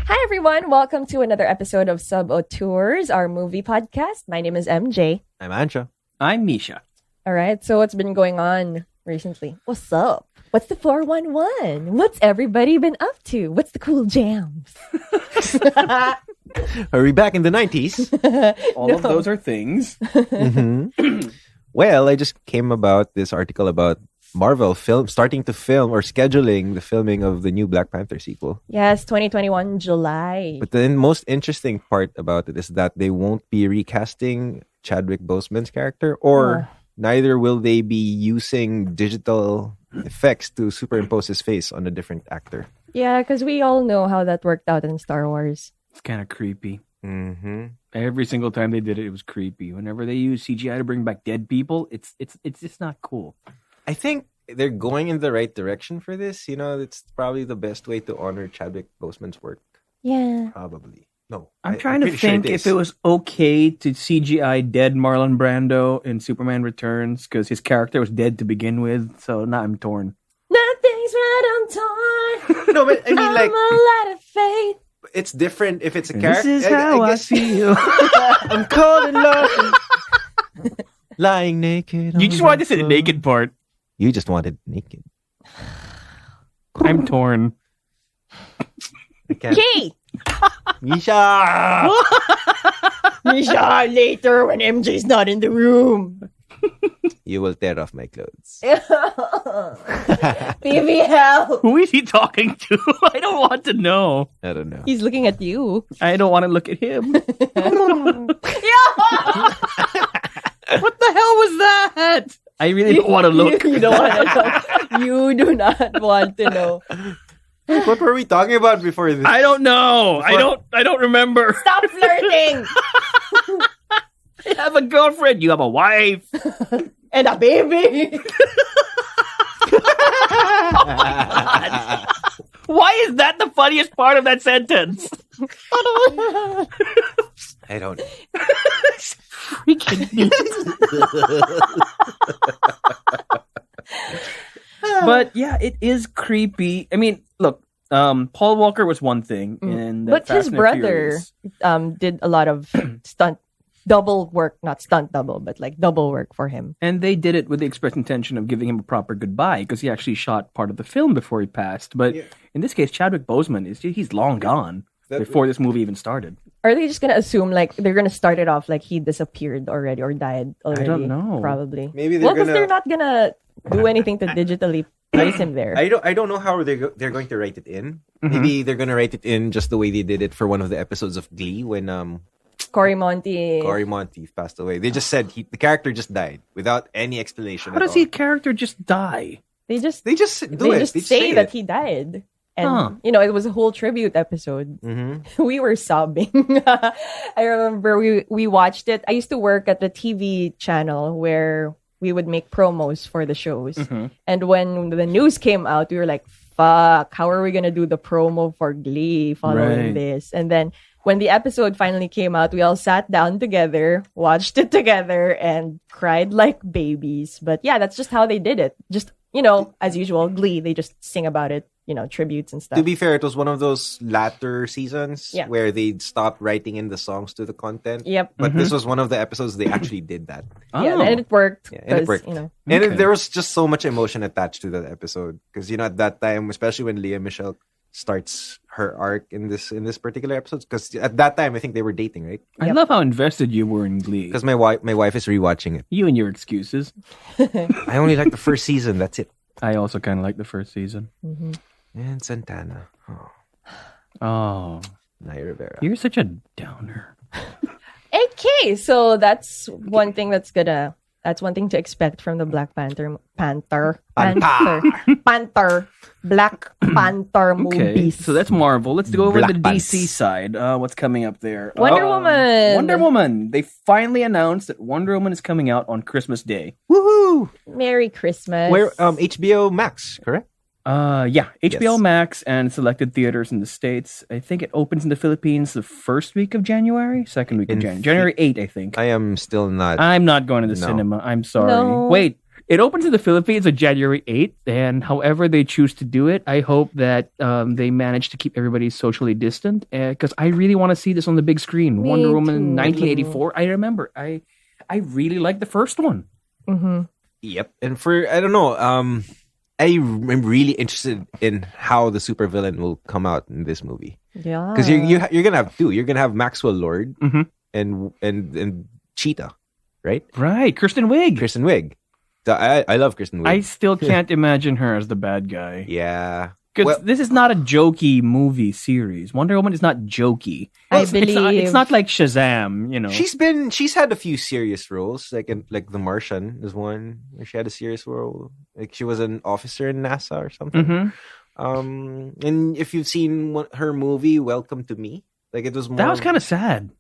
Hi, everyone. Welcome to another episode of Sub-Auteurs, our movie podcast. My name is MJ. I'm Ancha. I'm Misha. All right. So what's been going on recently? What's up? What's the 411? What's everybody been up to? What's the cool jams? Are we back in the 90s? All of those are things. Well, I just came about this article about Marvel starting to film or scheduling the filming of the new Black Panther sequel. Yes, 2021 July. But the most interesting part about it is that they won't be recasting Chadwick Boseman's character, or neither will they be using digital effects to superimpose his face on a different actor. Yeah, because we all know how that worked out in Star Wars. It's kind of creepy. Mm-hmm. Every single time they did it, it was creepy. Whenever they use CGI to bring back dead people, it's just not cool. I think they're going in the right direction for this. You know, it's probably the best way to honor Chadwick Boseman's work. Yeah. Probably. No. I'm trying to pretty sure think if it was okay to CGI dead Marlon Brando in Superman Returns, because his character was dead to begin with. So now I'm torn. Nothing's right, I'm torn. No, but I mean, like, I'm a lot of faith. it's different if it's a character. This is how I guess feel. I'm cold and lost. Lying naked. You just wanted to say the naked part. You just wanted naked. I'm torn. I can't. Key! Misha! Misha, later when MJ's not in the room. You will tear off my clothes. Baby, help. Who is he talking to? I don't want to know. I don't know. He's looking at you. I don't want to look at him. Yeah. What the hell was that? I really don't want to look. You don't want to know. You do not want to know. What were we talking about before this? I don't know. I don't remember. Stop flirting. I have a girlfriend. You have a wife. And a baby. Why is that the funniest part of that sentence? I don't know. Freaking But yeah, it is creepy. I mean, look, Paul Walker was one thing, and But his brother did a lot of double work, not stunt double, but like double work for him. And they did it with the express intention of giving him a proper goodbye, because he actually shot part of the film before he passed. But in this case, Chadwick Boseman he's long gone before this movie even started. Are they just gonna assume like they're gonna start it off like he disappeared already or died already? I don't know. Probably. Maybe they're because they're not gonna do anything to digitally place him there. I don't know how they're going to write it in. Maybe they're going to write it in just the way they did it for one of the episodes of Glee when Cory Monteith passed away. They just said the character just died without any explanation. How does the character just die? They just say that he died. And, it was a whole tribute episode. Mm-hmm. We were sobbing. I remember we watched it. I used to work at the TV channel where we would make promos for the shows. Mm-hmm. And when the news came out, we were like, fuck, how are we going to do the promo for Glee following this? And then when the episode finally came out, we all sat down together, watched it together, and cried like babies. But yeah, that's just how they did it. Just, as usual, Glee, they just sing about it. Tributes and stuff. To be fair, it was one of those latter seasons where they stopped writing in the songs to the content. Yep. But this was one of the episodes they actually did that. Yeah, and it worked. Yeah, and it worked. And there was just so much emotion attached to that episode. Because, at that time, especially when Lea Michele starts her arc in this particular episode. Because at that time, I think they were dating, right? I love how invested you were in Glee. Because my wife is rewatching it. You and your excuses. I only like the first season. That's it. I also kind of like the first season. Mm-hmm. And Santana. Oh. Naya Rivera. You're such a downer. Okay, so that's one thing that's one thing to expect from the Black Panther Black Panther movies. Okay, so that's Marvel. Let's go over to the DC side. What's coming up there? Wonder Woman. They finally announced that Wonder Woman is coming out on Christmas Day. Woohoo! Merry Christmas. Where HBO Max, correct? HBO Max and selected theaters in the States. I think it opens in the Philippines the first week of January, second week of January. January 8th, I think. I am still not. I'm not going to the cinema. I'm sorry. No. Wait, It opens in the Philippines on January 8th, and however they choose to do it, I hope that they manage to keep everybody socially distant, because I really want to see this on the big screen. Me Wonder Woman too. 1984. I remember. I really liked the first one. Mm-hmm. Yep. And I don't know, I'm really interested in how the supervillain will come out in this movie. Yeah. Because you're gonna have two. You're gonna have Maxwell Lord Mm-hmm. and Cheetah, right? Right, Kristen Wiig. Kristen Wiig. I love Kristen Wiig. I still can't imagine her as the bad guy. Yeah. Because Well- this is not a jokey movie series. Wonder Woman is not jokey. I It's believe not like Shazam, you know. She's had a few serious roles, like The Martian is one where she had a serious role. Like she was an officer in NASA or something. Mhm. And if you've seen her movie Welcome to Me, like it was more. That was kind of sad.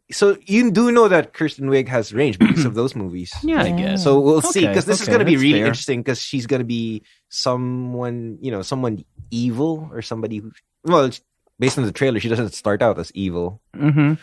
So you do know that Kristen Wiig has range because of those movies. Yeah, I Yeah. guess. So we'll see, because this is okay, going to be that's really fair. interesting, because she's going to be someone evil, or somebody who, well, based on the trailer, she doesn't start out as evil. Mm-hmm.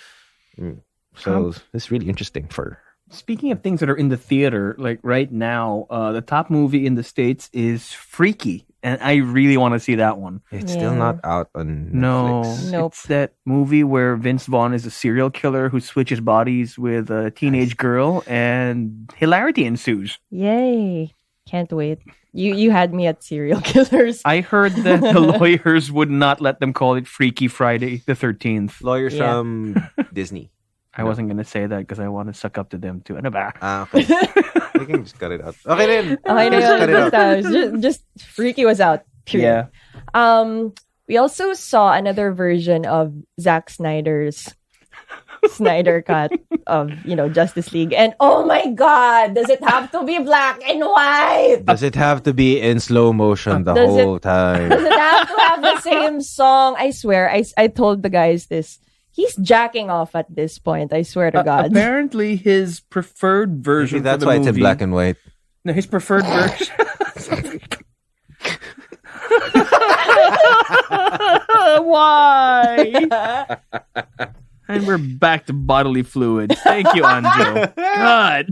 So it's really interesting for her. Speaking of things that are in the theater, like right now, the top movie in the States is Freaky. And I really want to see that one. It's Yeah. still not out on No, Netflix. Nope. it's that movie where Vince Vaughn is a serial killer who switches bodies with a teenage girl, and hilarity ensues. Yay. Can't wait. You had me at serial killers. I heard that the lawyers would not let them call it Freaky Friday the 13th. Lawyers Yeah. from Disney. I wasn't going to say that because I want to suck up to them too. Ano ba? Okay. We can just cut it out. Okay then. Okay, Just cut it out. just Freaky was out. Period. Yeah. We also saw another version of Zack Snyder's Snyder cut of Justice League, and oh my God, does it have to be black and white? Does it have to be in slow motion the Does it- whole time? Does it have to have the same song? I swear, I told the guys this. He's jacking off at this point. I swear to God. Apparently, his preferred version. Maybe that's for the why movie, it's in black and white. No, his preferred version. Why? And we're back to bodily fluids. Thank you, Anjo. God.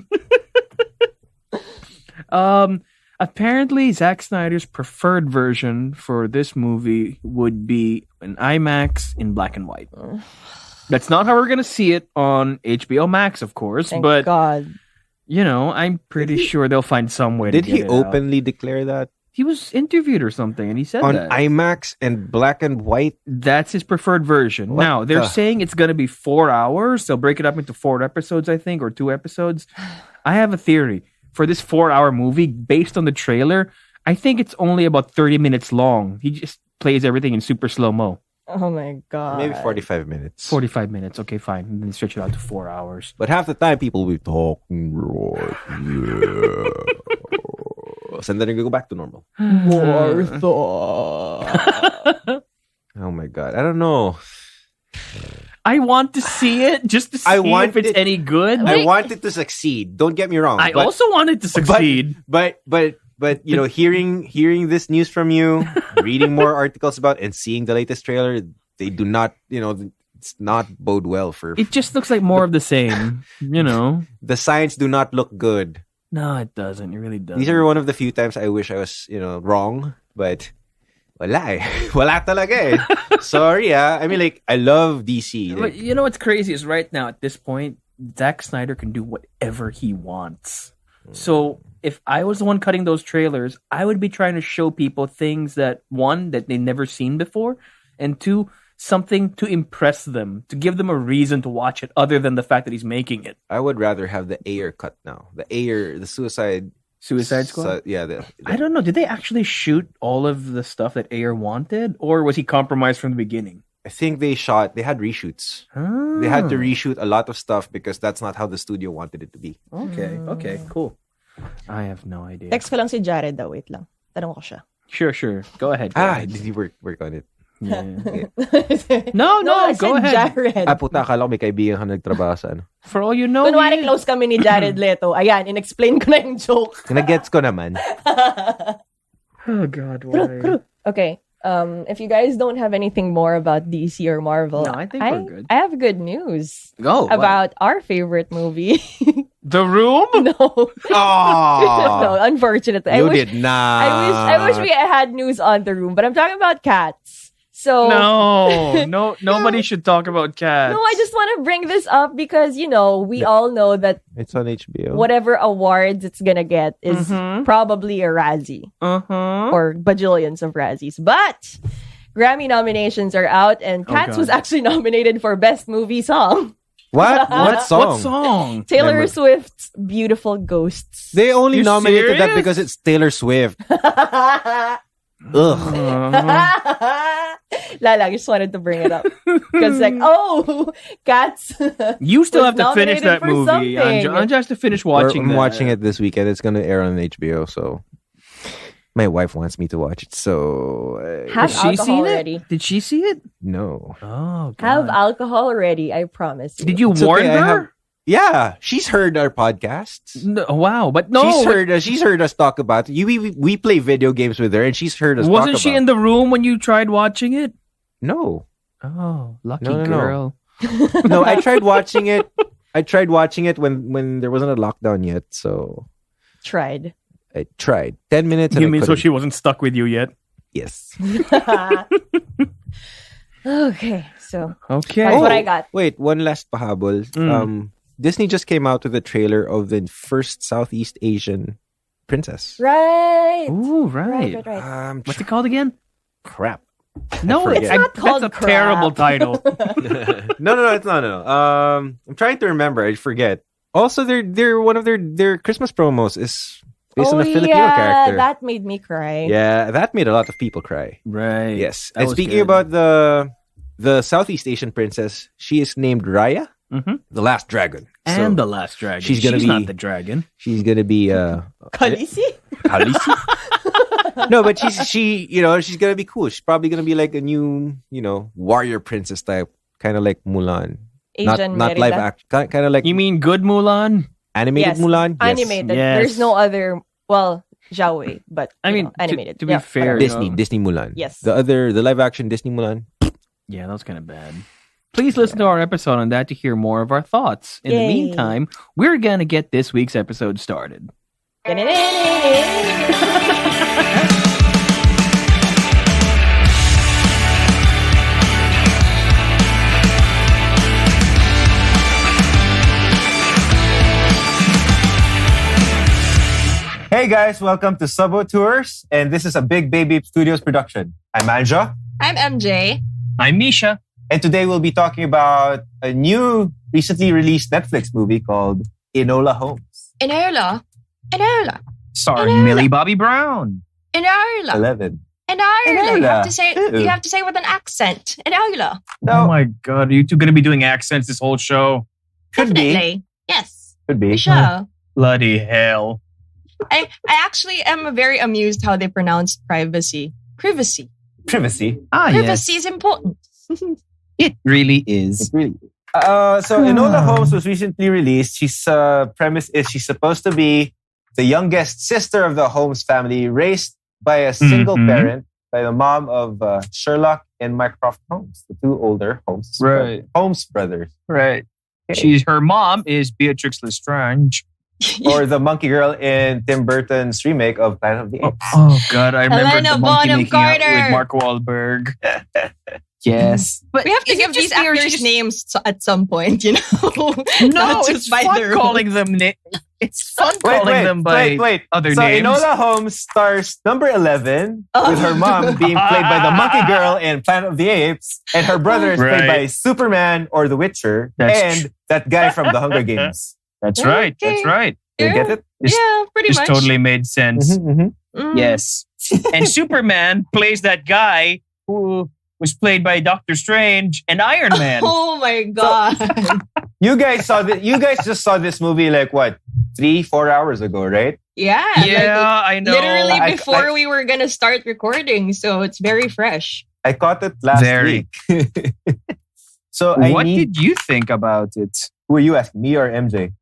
Apparently, Zack Snyder's preferred version for this movie would be an IMAX in black and white. That's not how we're gonna see it on HBO Max, of course. Thank but God. I'm pretty sure they'll find some way Did to get he it out. openly declare that? He was interviewed or something, and he said On that. IMAX and black and white? That's his preferred version. What Now, they're the- saying it's going to be 4 hours. They'll break it up into 4 episodes, I think, or 2 episodes. I have a theory. For this 4-hour movie, based on the trailer, I think it's only about 30 minutes long. He just plays everything in super slow-mo. Oh my God. Maybe 45 minutes. 45 minutes. Okay, fine. And then stretch it out to 4 hours. But half the time, people will be talking. Yeah. And then you go back to normal. Martha. Oh my God. I don't know. I want to see it just to see I want if it's it- any good. I want it to succeed. Don't get me wrong. I but, also want it to succeed. But hearing this news from you, reading more articles about, and seeing the latest trailer, they do not, it's not bode well for. It just looks like more of the same, The signs do not look good. No, it doesn't. It really doesn't. These are one of the few times I wish I was, wrong, but wala eh. Wala talaga eh. Sorry I mean, I love DC. But you know what's crazy is right now at this point, Zack Snyder can do whatever he wants. So if I was the one cutting those trailers, I would be trying to show people things that, one, that they've never seen before, and two, something to impress them, to give them a reason to watch it other than the fact that he's making it. I would rather have the Ayer cut now. The Suicide Squad? Yeah. I don't know. Did they actually shoot all of the stuff that Ayer wanted? Or was he compromised from the beginning? I think they had reshoots. Ah. They had to reshoot a lot of stuff because that's not how the studio wanted it to be. Okay, cool. I have no idea. Text ko lang si Jared daw. Wait lang. Tanong ko siya. Sure. Go ahead. Did you work on it? Yeah. No, I go said ahead. Jared. Puta, akala ko may kaibigan ka nagtrabaho sa ano. For all you know, Kunwari close kami ni Jared Leto. Ayan, in-explain ko na yung joke. Nag-gets ko naman. oh God, why? Okay. If you guys don't have anything more about DC or Marvel, No, I think we're good. I have good news Go about our favorite movie. The Room? No. Oh, No, unfortunately. you did not. I wish we had news on The Room, but I'm talking about Cats. So No, nobody should talk about cats. No, I just want to bring this up because, we all know that It's on HBO. whatever awards it's gonna get is probably a Razzie or bajillions of Razzies. But Grammy nominations are out, and Cats was actually nominated for Best Movie Song. What? What song? What song? Taylor Remember. Swift's Beautiful Ghosts. They only You nominated that serious? because it's Taylor Swift. Ugh. Lala, I just wanted to bring it up. Because Cats. You still was have to finish nominated that for movie. something. Anja has to finish watching I'm that. watching it this weekend. It's going to air on HBO, so my wife wants me to watch it. So Have Has she alcohol seen already. it? Did she see it? no. Oh, God. Have alcohol already, I promise you. Did you It's warn okay, I her? have- Yeah, she's heard our podcasts. No, wow, but no. She's heard us talk about it. We play video games with her, and she's heard us. Wasn't talk she about in the room when you tried watching it? No, Oh, lucky No. girl. no. I tried watching it. when there wasn't a lockdown yet. So Tried. I tried 10 minutes. You and I mean so couldn't. she wasn't stuck with you yet? Yes. Okay, so Okay. that's what I got. Wait, one last pahabol. Disney just came out with a trailer of the first Southeast Asian princess. Right. Ooh, right. Right. What's it called again? Crap. No, forget. It's not called that's a crap. terrible title. No, it's not. No. I'm trying to remember. I forget. Also, they're one of their Christmas promos is based on a Filipino character. That made me cry. Yeah, that made a lot of people cry. Right. Yes. That And was speaking good. about the Southeast Asian princess, she is named Raya, the Last Dragon. And So the last dragon. she's gonna be- not the dragon. she's gonna be Khaleesi? Khaleesi? No, but she's gonna be cool. She's probably gonna be like a new, warrior princess type, kind of like Mulan. Asian not live Merida. act, kind of like You mean good Mulan? animated Yes, Mulan. Yes. Animated. Yes. There's no other. Well, Zhao Wei, but I mean, animated. to be fair, whatever. Disney Mulan. Yes. The live action Disney Mulan. Yeah, that was kind of bad. Please listen to our episode on that to hear more of our thoughts. In the Yay. meantime, we're going to get this week's episode started. Hey guys, welcome to Sub-Auteurs, and this is a Big Baby Studios production. I'm Anja, I'm MJ. I'm Misha. and today we'll be talking about a new, recently released Netflix movie called Enola Holmes. Enola. Starring Enola. Millie Bobby Brown. Enola. 11. Enola. You have to say Ew. you have to say with an accent. Enola. Oh my God, are you two going to be doing accents this whole show? Could be. Definitely. Yes. Could be. Sure. Bloody hell. I actually am very amused how they pronounce privacy. Privacy. Privacy. Privacy is important. It really is. Really. So Enola Holmes was recently released. She's premise is she's supposed to be the youngest sister of the Holmes family, raised by a single parent, by the mom of Sherlock and Mycroft Holmes, the two older Holmes brothers, Right. Okay. Her mom is Beatrix Lestrange. or the monkey girl in Tim Burton's remake of Planet of the Apes. Oh God, I remember Helena the monkey Bonham making out Carter. with Mark Wahlberg. Yes. But We have to is it give these just me or actors she's- names at some point, you know. No, Not it's just by fun their calling them. It's fun calling them by wait. other So names. Enola Holmes stars number 11 with her mom being played by the monkey girl in Planet of the Apes, and her brother is played Right. by Superman or The Witcher, That's and that guy from The Hunger Games. That's right. That's Okay. right. You get it? Yeah, pretty Just much. totally made sense. Mhm. Mm. Yes. And Superman plays that guy who was played by Doctor Strange and Iron Man. Oh my god. You guys just saw this movie like what, 3-4 hours ago, right? Yeah. Yeah, like, I know. literally I- before we were gonna start recording, so it's very fresh. I caught it last Very. week. So What did you think about it? Who are you asking, me or MJ?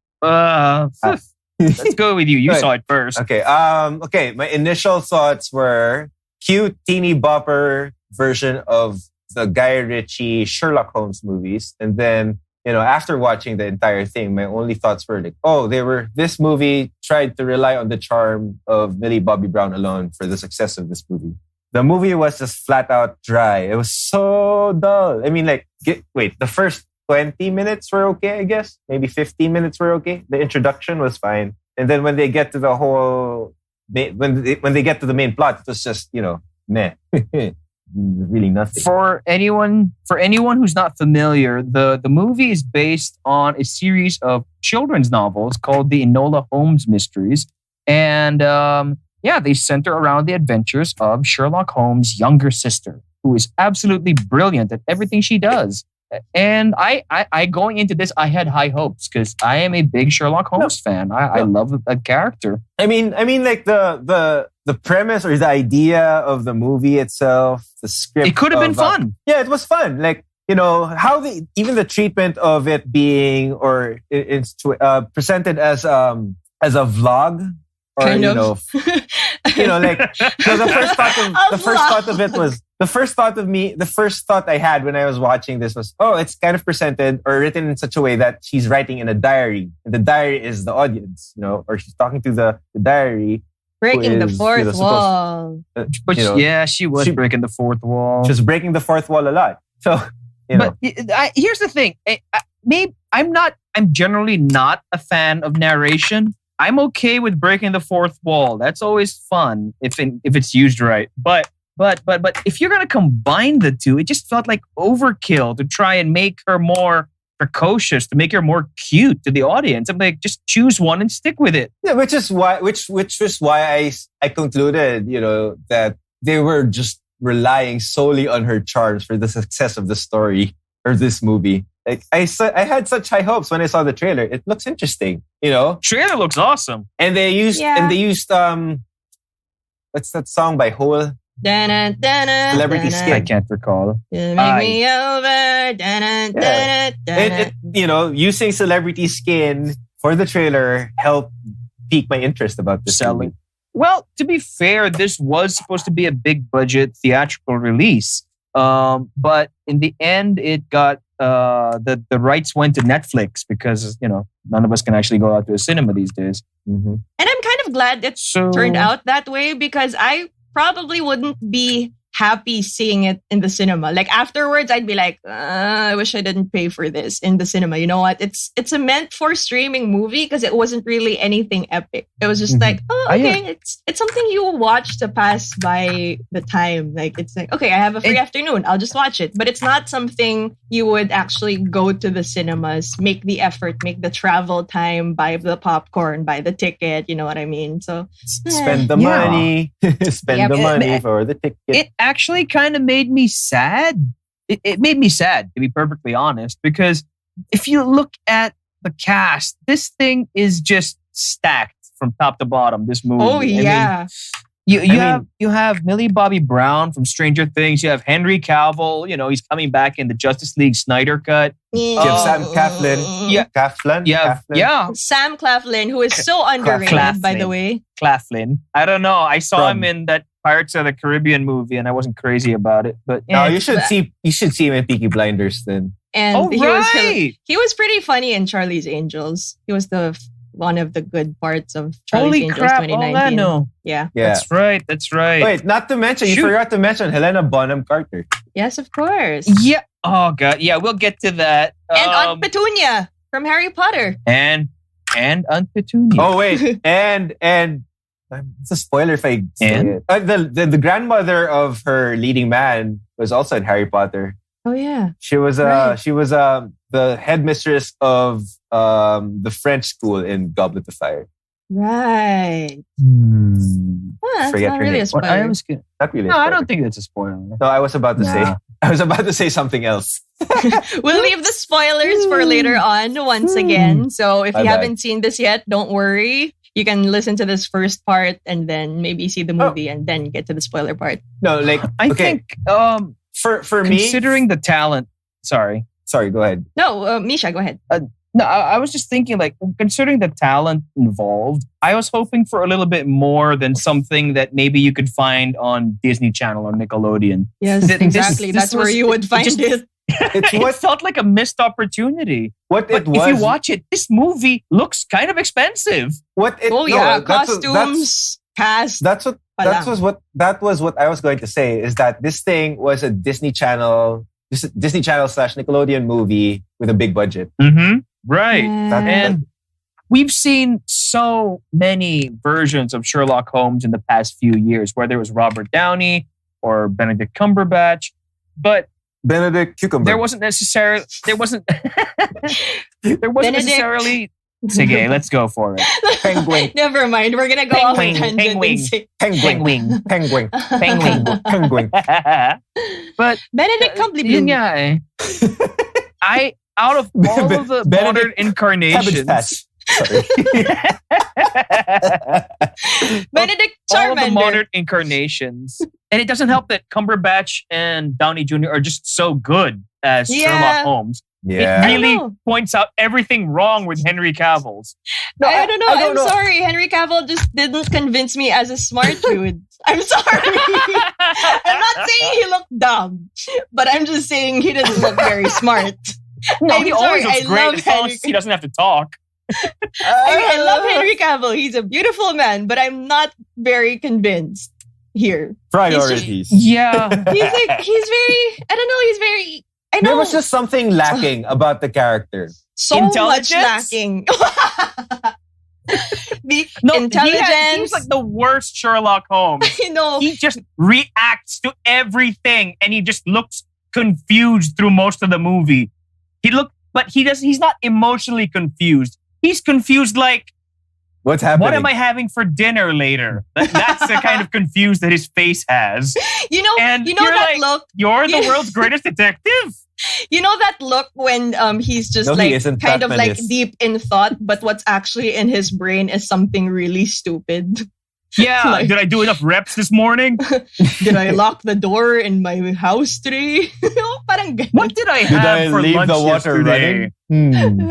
Let's go with you. You Good. saw it first. Okay. Okay. My initial thoughts were cute, teeny bopper version of the Guy Ritchie Sherlock Holmes movies, and then after watching the entire thing, my only thoughts were like, this movie tried to rely on the charm of Millie Bobby Brown alone for the success of this movie. The movie was just flat out dry. It was so dull. I mean, the first 20 minutes were okay, I guess. Maybe 15 minutes were okay. The introduction was fine. And then when they get to the whole, when they get to the main plot, it was just, meh. Really nothing. For anyone who's not familiar, the movie is based on a series of children's novels called the Enola Holmes mysteries. And they center around the adventures of Sherlock Holmes' younger sister, who is absolutely brilliant at everything she does. And I going into this, I had high hopes because I am a big Sherlock Holmes fan. I love that character. I mean, like the premise or the idea of the movie itself, the script. It could have been fun. Yeah, it was fun. Like, how even the treatment of it being or it's presented as a vlog. Or, kind of. The first thought I had when I was watching this was, it's kind of presented or written in such a way that she's writing in a diary. And the diary is the audience, or she's talking to the diary. Breaking the fourth wall. She was breaking the fourth wall. She was breaking the fourth wall a lot. So, But here's the thing. I'm generally not a fan of narration. I'm okay with breaking the fourth wall. That's always fun if it's used right. But if you're gonna combine the two, it just felt like overkill to try and make her more precocious, to make her more cute to the audience. I'm like, just choose one and stick with it. Yeah, which is why I concluded, that they were just relying solely on her charms for the success of the story or this movie. Like I had such high hopes when I saw the trailer. It looks interesting, Trailer looks awesome. And they used what's that song by Hole? Celebrity Skin. I can't recall. You make me over. Using Celebrity Skin for the trailer helped pique my interest about this movie. Well, to be fair, this was supposed to be a big budget theatrical release. But in the end, it got the rights went to Netflix because none of us can actually go out to a cinema these days. Mm-hmm. And I'm kind of glad it turned out that way because I probably wouldn't be happy seeing it in the cinema. Like afterwards, I'd be like, I wish I didn't pay for this in the cinema. You know what? It's a meant for streaming movie because it wasn't really anything epic. It was just like, okay, it's something you will watch to pass by the time. Like it's like, okay, I have a free afternoon. I'll just watch it. But it's not something you would actually go to the cinemas, make the effort, make the travel time, buy the popcorn, buy the ticket. You know what I mean? So spend the money, spend the money for the ticket. It actually kind of made me sad. It made me sad, to be perfectly honest, because if you look at the cast, this thing is just stacked from top to bottom. This movie. Oh yeah. You have Millie Bobby Brown from Stranger Things. You have Henry Cavill. He's coming back in the Justice League Snyder cut. You have Sam Claflin. Sam Claflin, who is so underrated, by the way. Claflin. I don't know. I saw him in that Pirates of the Caribbean movie, and I wasn't crazy about it. But no, you should see him in Peaky Blinders then. And he was pretty funny in Charlie's Angels. He was one of the good parts of Charlie's Angels 2019. Yeah. That's right. Wait, not to mention, you forgot to mention Helena Bonham Carter. Yes, of course. Yeah. Oh God. Yeah, we'll get to that. And Aunt Petunia from Harry Potter. And Aunt Petunia. Oh wait, and it's a spoiler if I say it. The grandmother of her leading man was also in Harry Potter. Oh yeah. She was the headmistress of the French school in Goblet of Fire. Right. Forget it's not her really name. a spoiler. Not really. No, I don't think that's a spoiler. No, I was about to say something else. We'll leave the spoilers for later on once again. So if you haven't seen this yet, don't worry. You can listen to this first part and then maybe see the movie and then get to the spoiler part. No, I think for me, considering the talent. Sorry, go ahead. No, Misha, go ahead. No, I was just thinking, considering the talent involved, I was hoping for a little bit more than something that maybe you could find on Disney Channel or Nickelodeon. Yes, exactly. That's where you would find it. It felt like a missed opportunity. What But it was. if you watch it, this movie looks kind of expensive. Costumes, cast. That was what I was going to say, is that this thing was a Disney Channel / Nickelodeon movie with a big budget. Mm-hmm. Right. Yeah. And we've seen so many versions of Sherlock Holmes in the past few years, whether it was Robert Downey or Benedict Cumberbatch. But Benedict Cucumber. there wasn't necessarily Sige, let's go for it. Penguin. Never mind. We're gonna go off a tangent. Penguin. and say- Penguin. Penguin. Penguin. But Benedict yun nga eh. Out of all of the modern Cabbage incarnations, Patch. Sorry. Benedict all of the Charmander. modern incarnations, and it doesn't help that Cumberbatch and Downey Jr. are just so good as Sherlock Holmes. Yeah. It really know. points out everything wrong with Henry Cavill's. I don't know. I don't I'm know. sorry. Henry Cavill just didn't convince me as a smart dude. I'm sorry. I'm not saying he looked dumb, but I'm just saying he didn't look very smart. No, I'm he sorry, always looks I great love as long Henry- as he doesn't have to talk. I love Henry Cavill. He's a beautiful man, but I'm not very convinced here. Priorities. Yeah. He's very, I don't know, he's very, I know. There was just something lacking about the character. so much Intelligence? lacking. The No, intelligence. he's like the worst Sherlock Holmes. I know. He just reacts to everything and he just looks confused through most of the movie. He's not emotionally confused. He's confused like, What's happening? what am I having for dinner later? That's the kind of confused that his face has. You know And that you're like, look. You're the Yeah. world's greatest detective. You know that look when he's just No, he like isn't. kind of Batman like is. deep in thought, but what's actually in his brain is something really stupid. Yeah. Like- Did I do enough reps this morning? Did I lock the door in my house today? Parang ganun. What did I Did have I for leave lunch the water yesterday? running?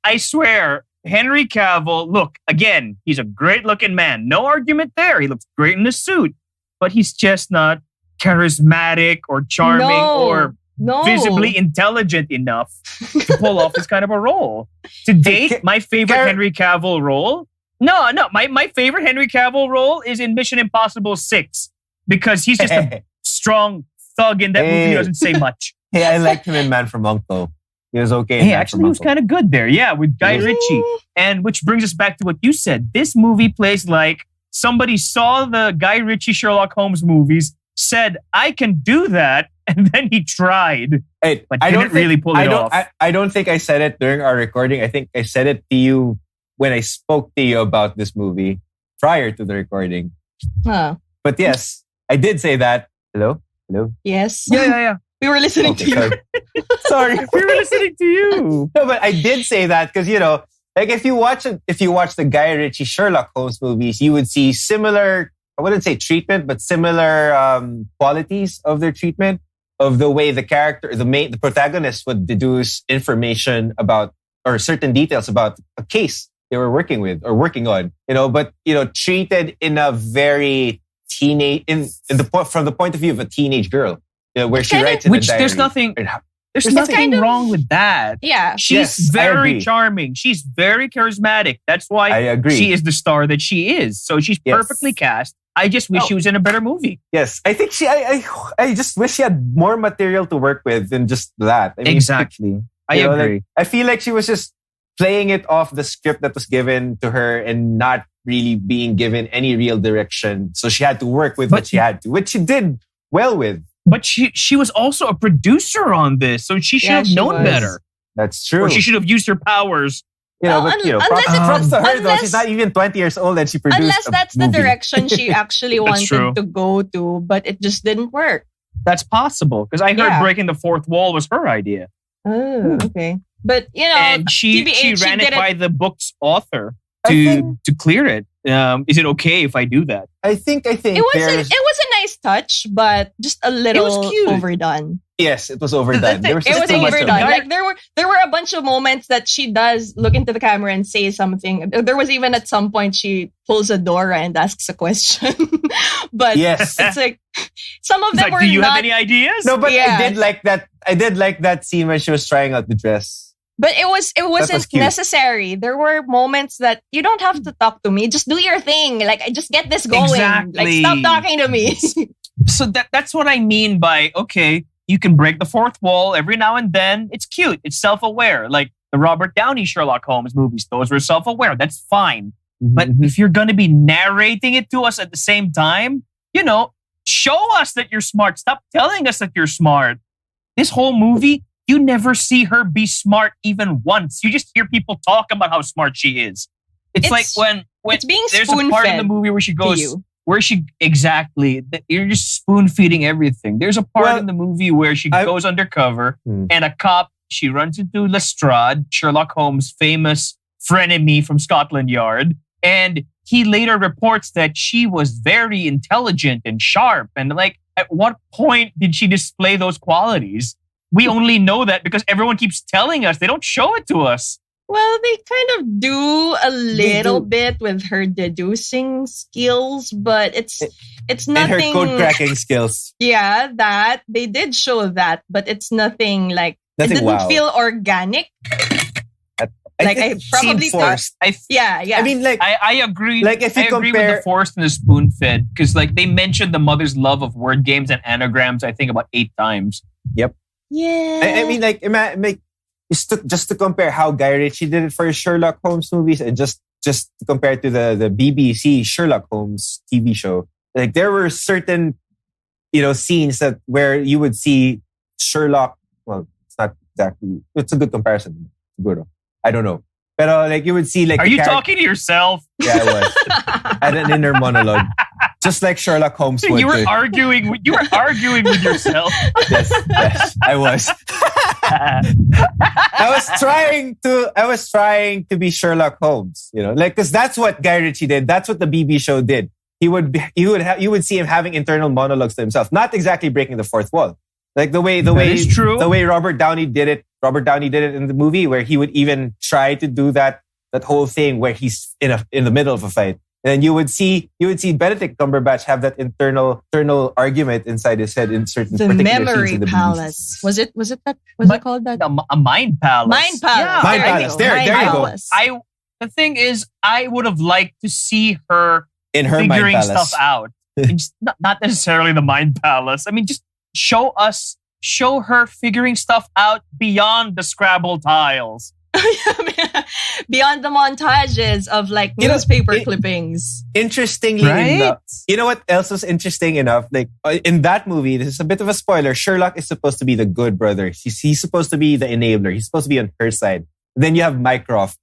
I swear, Henry Cavill, look, again, he's a great looking man. No argument there. He looks great in the suit, but he's just not charismatic or charming or No. visibly intelligent enough to pull off this kind of a role. To date, my favorite Henry Cavill role. No, my favorite Henry Cavill role is in Mission Impossible 6 because he's just a strong thug in that movie. He doesn't say much. Hey, I liked him in Man from U.N.C.L.E. He was okay. Hey, actually, he was kind of good there. Yeah, with Guy Ritchie. And which brings us back to what you said. This movie plays like somebody saw the Guy Ritchie Sherlock Holmes movies, said, I can do that, and then he tried. Hey, But didn't really pull it off. I don't think I said it during our recording. I think I said it to you when I spoke to you about this movie prior to the recording. Huh. But yes, I did say that. Hello? Yes. Yeah. We were listening to you. Sorry. Sorry. We were listening to you. No, but I did say that because, like if you watch the Guy Ritchie Sherlock Holmes movies, you would see similar, I wouldn't say treatment, but similar qualities of their treatment, of the way the character, the protagonist would deduce information about or certain details about a case they were working with or working on, but treated in a very teenage from the point of view of a teenage girl, where she writes in Which the diary. there's nothing kind of- wrong with that. Yeah. She's Yes, I very agree. charming. She's very charismatic. That's why I agree. she is the star that she is. So she's Yes. perfectly cast. I just wish she was in a better movie. Yes, I think I just wish she had more material to work with than just that. I mean, Exactly. I you know, agree. like, I feel like she was just playing it off the script that was given to her and not really being given any real direction. So she had to work with what she had to, which she did well with. But she was also a producer on this, so she should have she known was. better. That's true. Or she should have used her powers. Unless props to her though. unless- She's not even 20 years old and she produced Unless a that's the movie. direction she actually That's true. wanted to go to, but it just didn't work. That's possible because I heard Yeah. breaking the fourth wall was her idea, Oh, okay. But and she TBH, ran it did by the book's author I think- to clear it. Is it okay if I do that? I think It was there's a nice touch, but just a little cute. overdone. Yes, it was overdone. There was It just was too much of overdone. it. Like there were a bunch of moments that she does look into the camera and say something. There was even at some point she pulls a Dora and asks a question. But Yes. it's like some of It's them like, were do you not. have any ideas? No, but Yeah. I did like that. I did like that scene when she was trying out the dress. But it wasn't cute. necessary. There were moments that you don't have to talk to me. Just do your thing. Like just get this going. Exactly. Like stop talking to me. So that's what I mean by, okay, you can break the fourth wall every now and then. It's cute. It's self-aware. Like the Robert Downey Sherlock Holmes movies, those were self-aware. That's fine. But if you're going to be narrating it to us at the same time, show us that you're smart. Stop telling us that you're smart. This whole movie, you never see her be smart even once. You just hear people talk about how smart she is. It's like when it's being there's a part in the spoon-fed movie where she to goes, you. you're just spoon feeding everything. There's a part Well, in the movie where she goes undercover and a cop, she runs into Lestrade, Sherlock Holmes' famous frenemy from Scotland Yard. And he later reports that she was very intelligent and sharp. And like, at what point did she display those qualities? We only know that because everyone keeps telling us. They don't show it to us. Well, they kind of do a little do. bit with her deducing skills, but it's And her nothing. code cracking skills. Yeah, that they did show that, but it's nothing like it Nothing didn't wow. feel organic. Like, I it probably seemed forced. Yeah. I mean, like, I agree. Like, if you I agree with compare- the forced and the spoon fed because like they mentioned the mother's love of word games and anagrams. I think about 8 times. yep. yeah. I mean, like, just to compare how Guy Ritchie did it for his Sherlock Holmes movies, and just to compare to the BBC Sherlock Holmes TV show. Like, there were certain, scenes where you would see Sherlock. Well, it's not exactly. It's a good comparison. Good. I don't know. But like you would see like. Are you talking to yourself? Yeah, I was. I had an inner monologue, just like Sherlock Holmes would. You were arguing. You were arguing with yourself. Yes, I was. I was trying to be Sherlock Holmes, because that's what Guy Ritchie did. That's what the BB show did. You would see him having internal monologues to himself, not exactly breaking the fourth wall. Like the way is true. The way Robert Downey did it. Robert Downey did it in the movie where he would even try to do that whole thing where he's in the middle of a fight. And you would see Benedict Cumberbatch have that internal argument inside his head in certain the particular memory scenes in the palace. movies. Was it that? Was it called that? A mind palace. Mind palace. Yeah. Mind palace. There you go. Palace. The thing is, I would have liked to see her In her mind figuring palace. stuff out. And just not necessarily the mind palace. I mean, just show her figuring stuff out beyond the Scrabble tiles. Beyond the montages of like newspaper clippings. Interestingly Right? enough, you know what else was interesting enough? Like in that movie, this is a bit of a spoiler. Sherlock is supposed to be the good brother. He's supposed to be the enabler. He's supposed to be on her side. Then you have Mycroft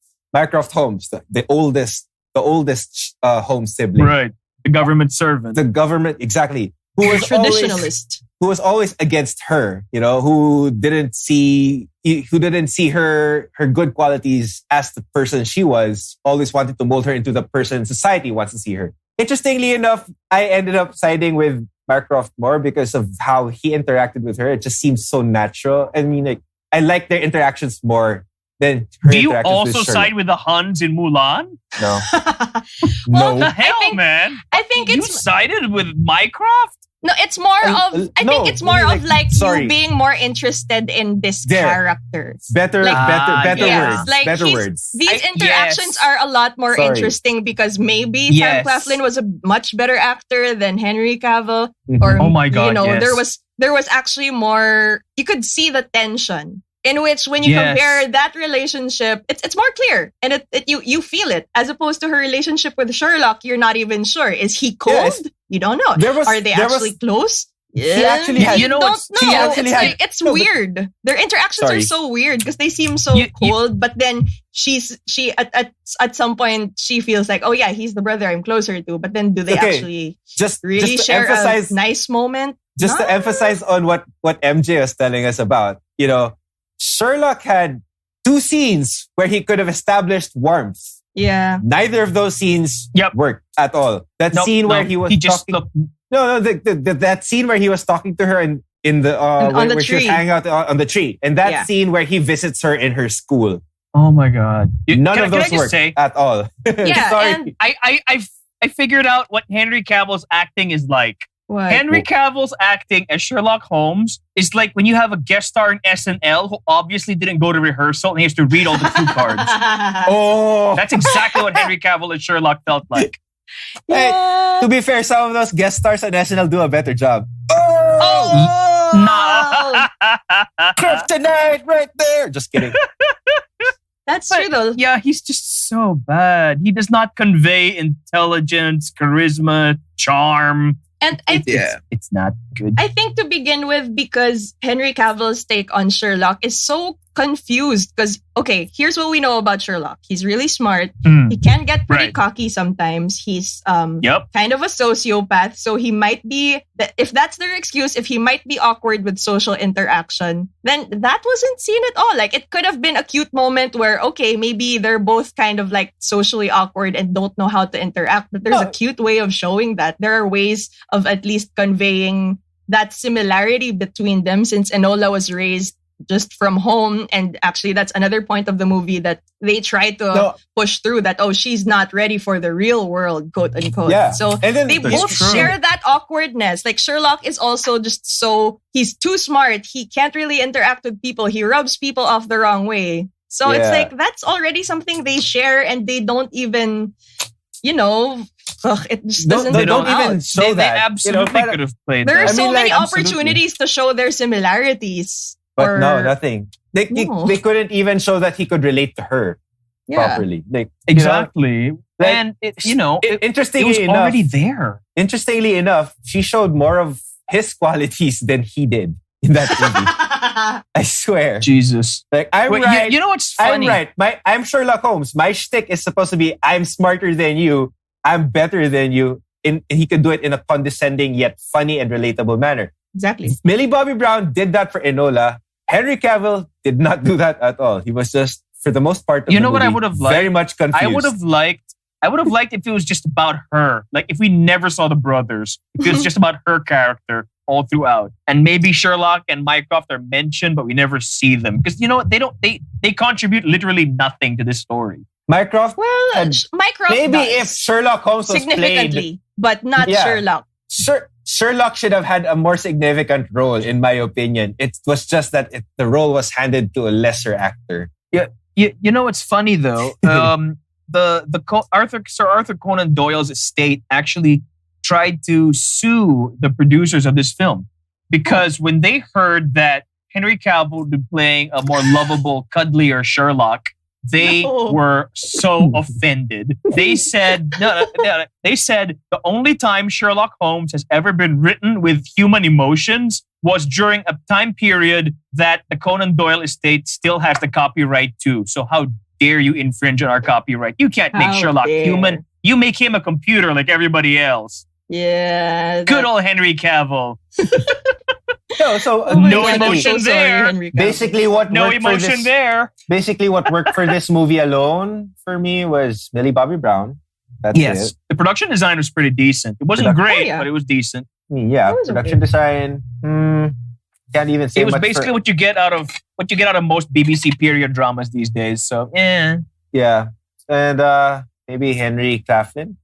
Holmes, the oldest Holmes sibling. Right. The government servant. The government, exactly. Who was Traditionalist. who was always against her, who didn't see her good qualities as the person she was, always wanted to mold her into the person society wants to see her. Interestingly enough, I ended up siding with Mycroft more because of how he interacted with her. It just seems so natural. I mean, like, I like their interactions more than her Do you interactions also with side with the Huns in Mulan? No. Well, No. The hell, man! I think You it's sided with Mycroft? no. It's more of. I no, think it's more really, of like sorry. you being more interested in this There. character. Better Like- yeah. words. Like better he's- words. These Yes. interactions are a lot more Sorry. interesting because maybe Yes. Sam Claflin was a much better actor than Henry Cavill, Mhm. or Oh my God, yes. there was actually more. You could see the tension in which when you Yes. compare that relationship, it's more clear and you feel it as opposed to her relationship with Sherlock. You're not even sure. Is he cold? Yes. You don't know. Are they actually close? actually had- You know don't what's- know. she actually It's had- like it's No, but- weird. Their interactions Sorry. are so weird because they seem so You- cold. But then she at some point she feels like, oh yeah, he's the brother I'm closer to. But then do they Okay. actually Just really to share emphasize, a nice moment? just No. to emphasize on what MJ was telling us about, Sherlock had 2 scenes where he could have established warmth. Yeah. Neither of those scenes Yep. worked at all. That scene where he was he just talking, No, that scene where he was talking to her in the on the where she was tree. hanging out on the tree, and that scene where he visits her in her school. Oh my God. None Can of I those just work say, at all. Yeah, Sorry. and I figured out what Henry Cavill's acting is like. what? Henry Cavill's acting as Sherlock Holmes is like when you have a guest star in SNL who obviously didn't go to rehearsal and he has to read all the cue cards. Oh, That's exactly what Henry Cavill as Sherlock felt like. hey, to be fair, some of those guest stars on SNL do a better job. Nah. Kryptonite right there. Just kidding. That's true though. Yeah, he's just so bad. He does not convey intelligence, charisma, charm. And It's not good. I think to begin with, because Henry Cavill's take on Sherlock is so confused. Because, okay, here's what we know about Sherlock. He's really smart. He can get pretty Right. cocky sometimes. He's Yep. kind of a sociopath. So he might be, if that's their excuse, if he might be awkward with social interaction, then that wasn't seen at all. Like, it could have been a cute moment where, okay, maybe they're both kind of like socially awkward and don't know how to interact. But there's a cute way of showing that. There are ways of at least conveying that similarity between them, since Enola was raised just from home. And actually, that's another point of the movie that they try to push through, that, oh, she's not ready for the real world, quote unquote. Yeah. So And then they that's both true. share that awkwardness. Like, Sherlock is also just he's too smart. He can't really interact with people. He rubs people off the wrong way. So it's Yeah. like, that's already something they share, and they don't even, it just doesn't They come don't even out. show They that. absolutely could have played There are that. so many absolutely. opportunities to show their similarities. But no, nothing. They couldn't even show that he could relate to her properly. Like, Exactly. like, And it interestingly was enough, already there. Interestingly enough, she showed more of his qualities than he did in that movie. I swear. Jesus. Like, I'm Wait, right. you know what's I'm funny? right. I'm Sherlock Holmes. My shtick is supposed to be, I'm smarter than you. I'm better than you. And he could do it in a condescending yet funny and relatable manner. Exactly. Millie Bobby Brown did that for Enola. Henry Cavill did not do that at all. He was just, for the most part, You know what I would have liked? very much confused. I would have liked if it was just about her. Like if we never saw the brothers. If it was just about her character all throughout. And maybe Sherlock and Mycroft are mentioned, but we never see them. Because you know what? They contribute literally nothing to this story. Mycroft. Well, Mycroft Maybe does, if Sherlock Holmes was significantly, played, but not Sherlock. Sherlock should have had a more significant role, in my opinion. It was just that the role was handed to a lesser actor. Yeah, you know what's funny though? Sir Arthur Conan Doyle's estate actually tried to sue the producers of this film because when they heard that Henry Cavill would be playing a more lovable, cuddlier Sherlock, they were so offended. They said, they said the only time Sherlock Holmes has ever been written with human emotions was during a time period that the Conan Doyle estate still has the copyright to. So how dare you infringe on our copyright? You can't make Sherlock human. You make him a computer like everybody else. Yeah. Good old Henry Cavill. No emotion there. Basically, what worked for this movie alone for me was Millie Bobby Brown. That's it. The production design was pretty decent. It wasn't great, but it was decent. Yeah, production design. Can't even say it was much basically what you get out of most BBC period dramas these days. So yeah, and maybe Henry Claflin.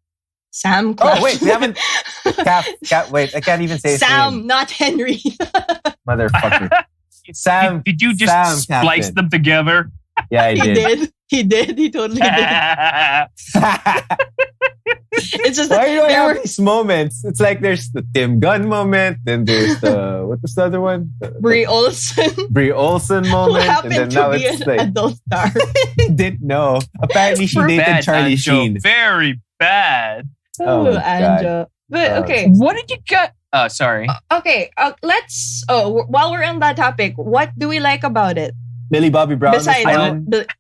Sam Claflin. Oh wait, we haven't. Wait, I can't even say his Sam, name. not Henry. Motherfucker. Sam. Did you just Sam splice Claflin. them together? Yeah, I did. He did. He totally did. It's just Why do I there have were these moments? It's like there's the Tim Gunn moment, then there's the what was the other one? Brie Olson. Brie Olson Who moment, and happened then to now be it's an like adult star. didn't know. Apparently, she dated Bad, Charlie Anjo. Sheen. Very bad. Oh, my Anjo. But okay. What did you get? Sorry. Okay. Let's. While we're on that topic, what do we like about it? Millie Bobby Brown.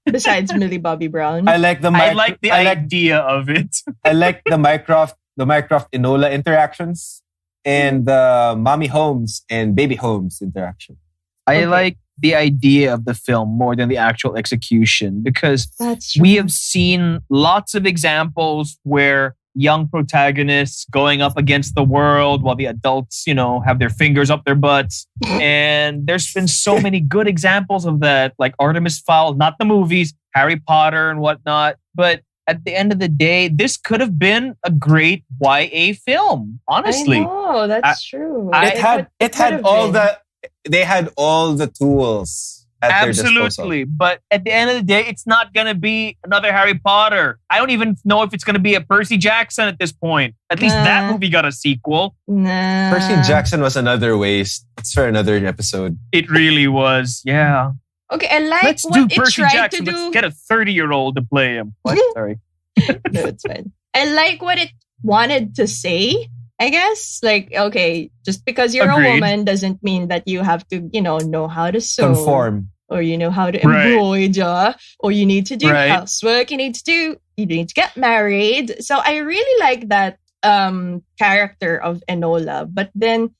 Besides Millie Bobby Brown, I like the idea of it. I like the Mycroft Enola interactions and the Mommy Holmes and Baby Holmes interaction. I like the idea of the film more than the actual execution because That's true. we have seen lots of examples where young protagonists going up against the world while the adults, have their fingers up their butts. And there's been so many good examples of that, like Artemis Fowl, not the movies, Harry Potter and whatnot. But at the end of the day, this could have been a great YA film, honestly. I know, that's true. They had all the tools at their disposal. Absolutely. But at the end of the day, it's not going to be another Harry Potter. I don't even know if it's going to be a Percy Jackson at this point. At least that movie got a sequel. Nah. Percy Jackson was another waste. It's for another episode. It really was. Yeah. Okay, I like Let's what do it Percy tried Jackson. to do. Let's get a 30-year-old to play him. What? Sorry. No, it's fine. I like what it wanted to say, I guess. Like, okay, just because you're Agreed. a woman doesn't mean that you have to, know how to sew. Conform. Or you know how to Right. embroider. Or you need to do Right. housework. You need to get married. So I really like that character of Enola. But then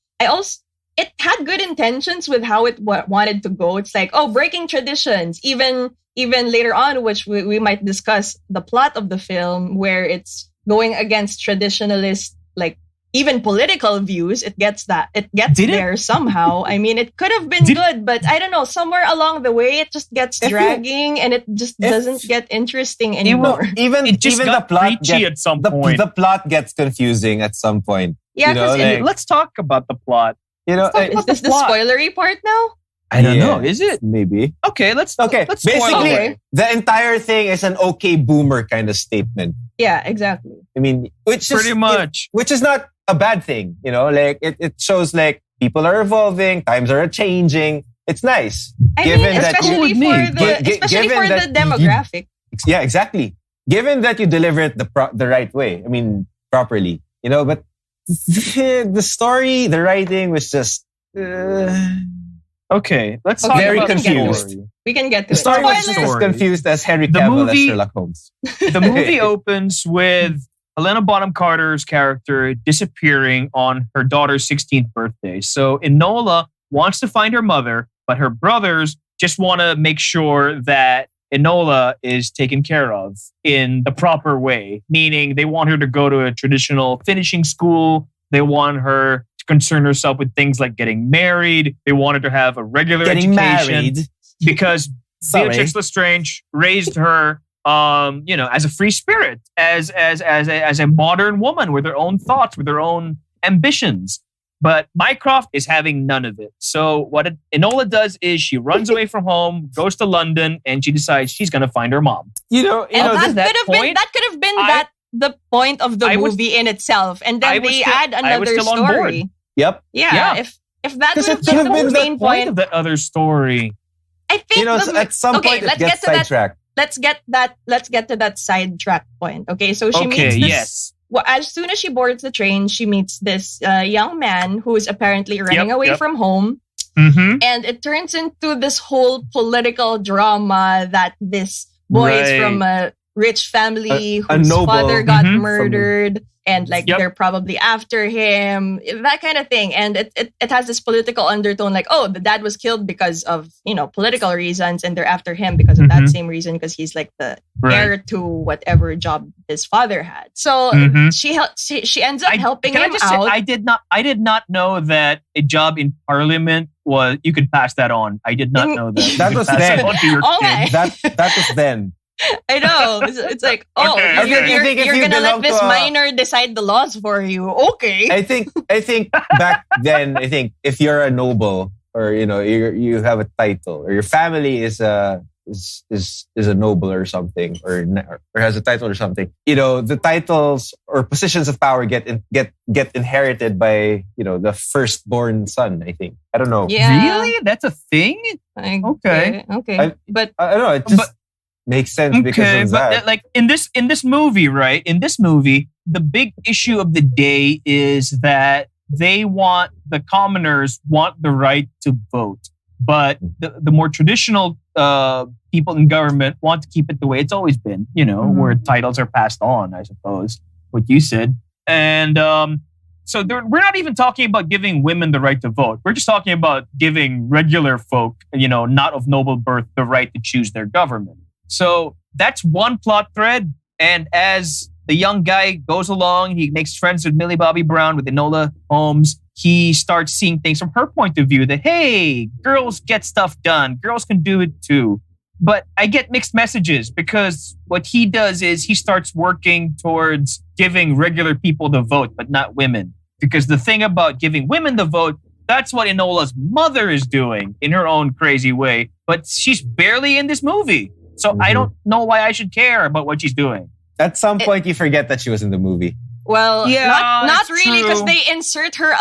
it had good intentions with how it wanted to go. It's like, breaking traditions. Even later on, which we might discuss the plot of the film, where it's going against traditionalist, like even political views. It gets there somehow. I mean, it could have been good, but I don't know. Somewhere along the way, it just gets dragging, and it just doesn't get interesting anymore. Even got the plot preachy at some point. The plot gets confusing at some point. Yeah, because Let's talk about the plot. is this the spoilery part now? I don't know. Is it? Maybe. Okay, let's Basically, Okay. the entire thing is an okay boomer kind of statement. Yeah, exactly. I mean, which is not a bad thing, like it shows like people are evolving, times are changing. It's nice. Especially for the demographic. Yeah, exactly. Given that you deliver it the right way, I mean, properly, but the story, the writing was just Okay, let's talk very about confused. the story. We can get to The story was it. just as confused as Henry The Cavill movie- as Sherlock Holmes. The movie opens with Helena Bonham Carter's character disappearing on her daughter's 16th birthday. So Enola wants to find her mother, but her brothers just want to make sure that Enola is taken care of in the proper way, meaning they want her to go to a traditional finishing school. They want her to concern herself with things like getting married. They want her to have a regular education. Because Beatrix Lestrange raised her, as a free spirit, as a modern woman with her own thoughts, with her own ambitions. But Mycroft is having none of it. So what Enola does is she runs away from home, goes to London, and she decides she's going to find her mom. That could have been the point of the movie in itself, and then they add another story. Yep. Yeah. If that would have could've been the main Point point, of that other story. I think at some point it gets sidetracked. Let's get to that sidetrack point. Okay, so she meets this. Yes. Well, as soon as she boards the train, she meets this young man who is apparently running away from home. Mm-hmm. And it turns into this whole political drama that this boy is from a rich family whose noble. father got Mhm. murdered. And they're probably after him, that kind of thing. And it has this political undertone, like, the dad was killed because of, political reasons, and they're after him because of that same reason, because he's like the heir to whatever job his father had. So she ends up helping him out. I did not know that a job in Parliament was, you could pass that on. I did not know that. That You was could pass then. that on to your Okay. kid. That was then. I know. It's like, Okay, okay. you're If you going to let belong this to a- minor decide the laws for you. Okay. I think back then, if you're a noble or you have a title, or your family is a noble or something, or has a title or something, the titles or positions of power get inherited by the firstborn son. I think, I don't know. Yeah. Really? That's a thing? Okay. Okay. But I don't know. It just makes sense because of that. But like in this movie, right? In this movie, the big issue of the day is that the commoners want the right to vote, but the more traditional people in government want to keep it the way it's always been. Where titles are passed on, I suppose. What you said, and so we're not even talking about giving women the right to vote. We're just talking about giving regular folk, not of noble birth, the right to choose their government. So that's one plot thread. And as the young guy goes along. He makes friends with Millie Bobby Brown, with Enola Holmes. He starts seeing things from her point of view that, hey, girls get stuff done. Girls can do it too. But I get mixed messages because what he does is he starts working towards giving regular people the vote, but not women. Because the thing about giving women the vote, that's what Enola's mother is doing in her own crazy way. But she's barely in this movie. So I don't know why I should care about what she's doing. At some point, you forget that she was in the movie. Well, Yeah, not that's really, because true. they insert her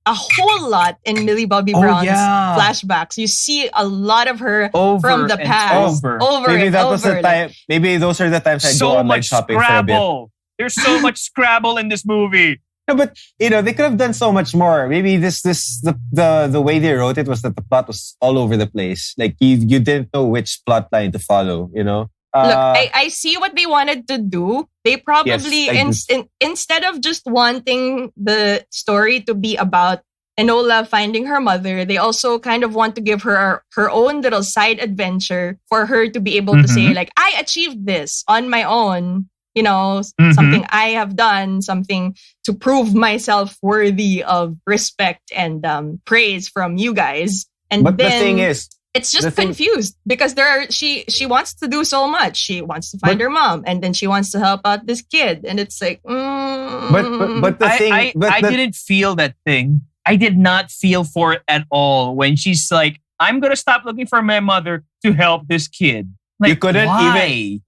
a whole lot in Millie Bobby Brown's flashbacks. You see a lot of her Over from the and past. over. Maybe and that over. was the time. Maybe those are the times I go So online much shopping for a bit. Scrabble. There's so much Scrabble in this movie. No, but they could have done so much more. Maybe the way they wrote it was that the plot was all over the place. Like you didn't know which plot line to follow. Look, I see what they wanted to do. They probably, Yes, instead of just wanting the story to be about Enola finding her mother, they also kind of want to give her her own little side adventure for her to be able to say, like, I achieved this on my own. Something I have done, something to prove myself worthy of respect and praise from you guys. And but then the thing is, it's just confused because she wants to do so much. She wants to find her mom, and then she wants to help out this kid, and it's like, but the thing, I didn't feel that thing. I did not feel for it at all when she's like, I'm gonna stop looking for my mother to help this kid. Like, you couldn't why?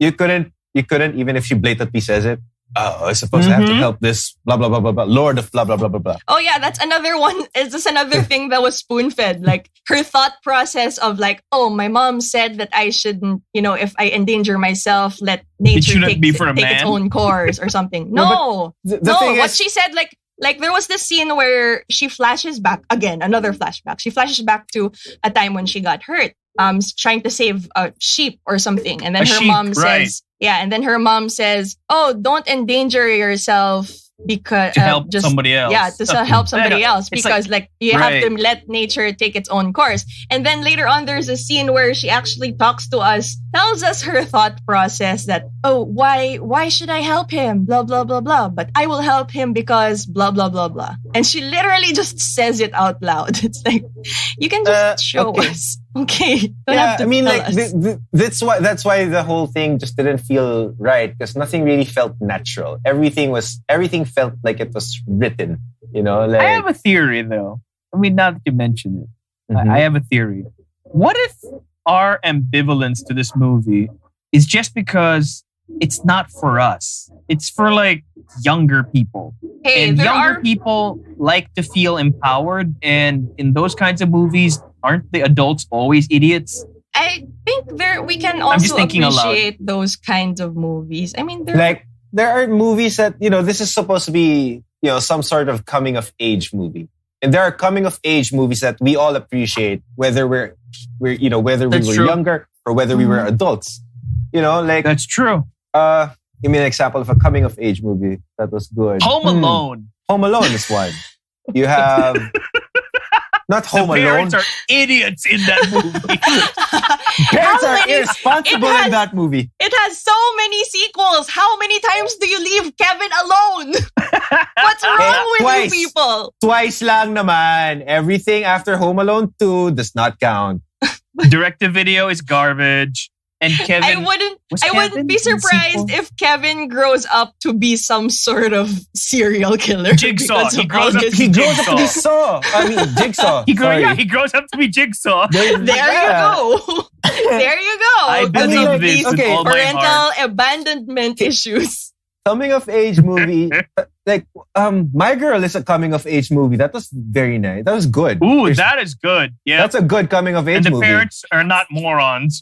even even if she blatantly says it. Oh, I suppose I have to help this blah blah blah blah blah Lord of blah blah blah blah blah. Oh yeah, that's another one. Is this another thing that was spoon fed? Like her thought process of like, oh, my mom said that I shouldn't, if I endanger myself, let nature take its own course or something. No, the thing what is, she said, like there was this scene where she flashes back again, another flashback. She flashes back to a time when she got hurt, trying to save a sheep or something, and then her mom says. Yeah, and then her mom says, "Oh, don't endanger yourself because to help somebody else." Yeah, to help somebody else because you have to let nature take its own course. And then later on, there's a scene where she actually talks to us, tells us her thought process that, "Oh, why should I help him? Blah blah blah blah. But I will help him because blah blah blah blah." And she literally just says it out loud. It's like you can just show us. Okay. Don't have to tell us. that's why the whole thing just didn't feel right because nothing really felt natural. Everything felt like it was written. I have a theory though. I mean, now that you mention it, I have a theory. What if our ambivalence to this movie is just because it's not for us? It's for like younger people. Hey, and younger people like to feel empowered, and in those kinds of movies, aren't the adults always idiots? I think we can also appreciate those kinds of movies. I mean, there are movies that, this is supposed to be, some sort of coming of age movie. And there are coming of age movies that we all appreciate, whether whether we were younger or whether we were adults. That's true. Give me an example of a coming of age movie that was good. Home Alone. Home Alone is one. You have not Home Alone. Parents are idiots in that movie. Parents are irresponsible in that movie. It has so many sequels. How many times do you leave Kevin alone? What's wrong with you people? Twice lang naman. Everything after Home Alone 2 does not count. Direct-to-video is garbage. And Kevin, I wouldn't be surprised if Kevin grows up to be some sort of serial killer. Jigsaw. He grows up to be Jigsaw. He grows up to be Jigsaw. There you go. There you go. I believe this with all my heart. Parental abandonment issues. Coming of age movie, My Girl is a coming of age movie. That was very nice. That was good. Ooh, that is good. Yeah, that's a good coming of age movie. And the parents are not morons.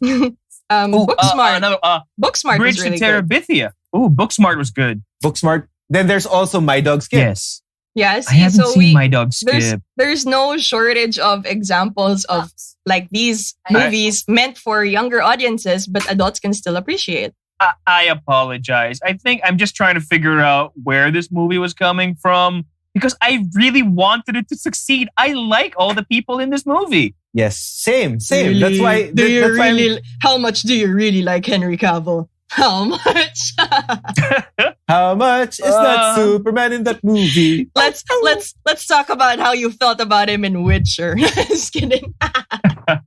Booksmart. Booksmart Bridge was really to Terabithia. Ooh, Booksmart was good. Booksmart. Then there's also My Dog Skip. Yes. Yes. I haven't seen My Dog Skip. There's no shortage of examples of like these movies meant for younger audiences, but adults can still appreciate. I apologize. I think I'm just trying to figure out where this movie was coming from because I really wanted it to succeed. I like all the people in this movie. Yes, same. Really? That's why. How much do you really like Henry Cavill? How much? How much is that Superman in that movie? Let's talk about how you felt about him in Witcher. Just kidding.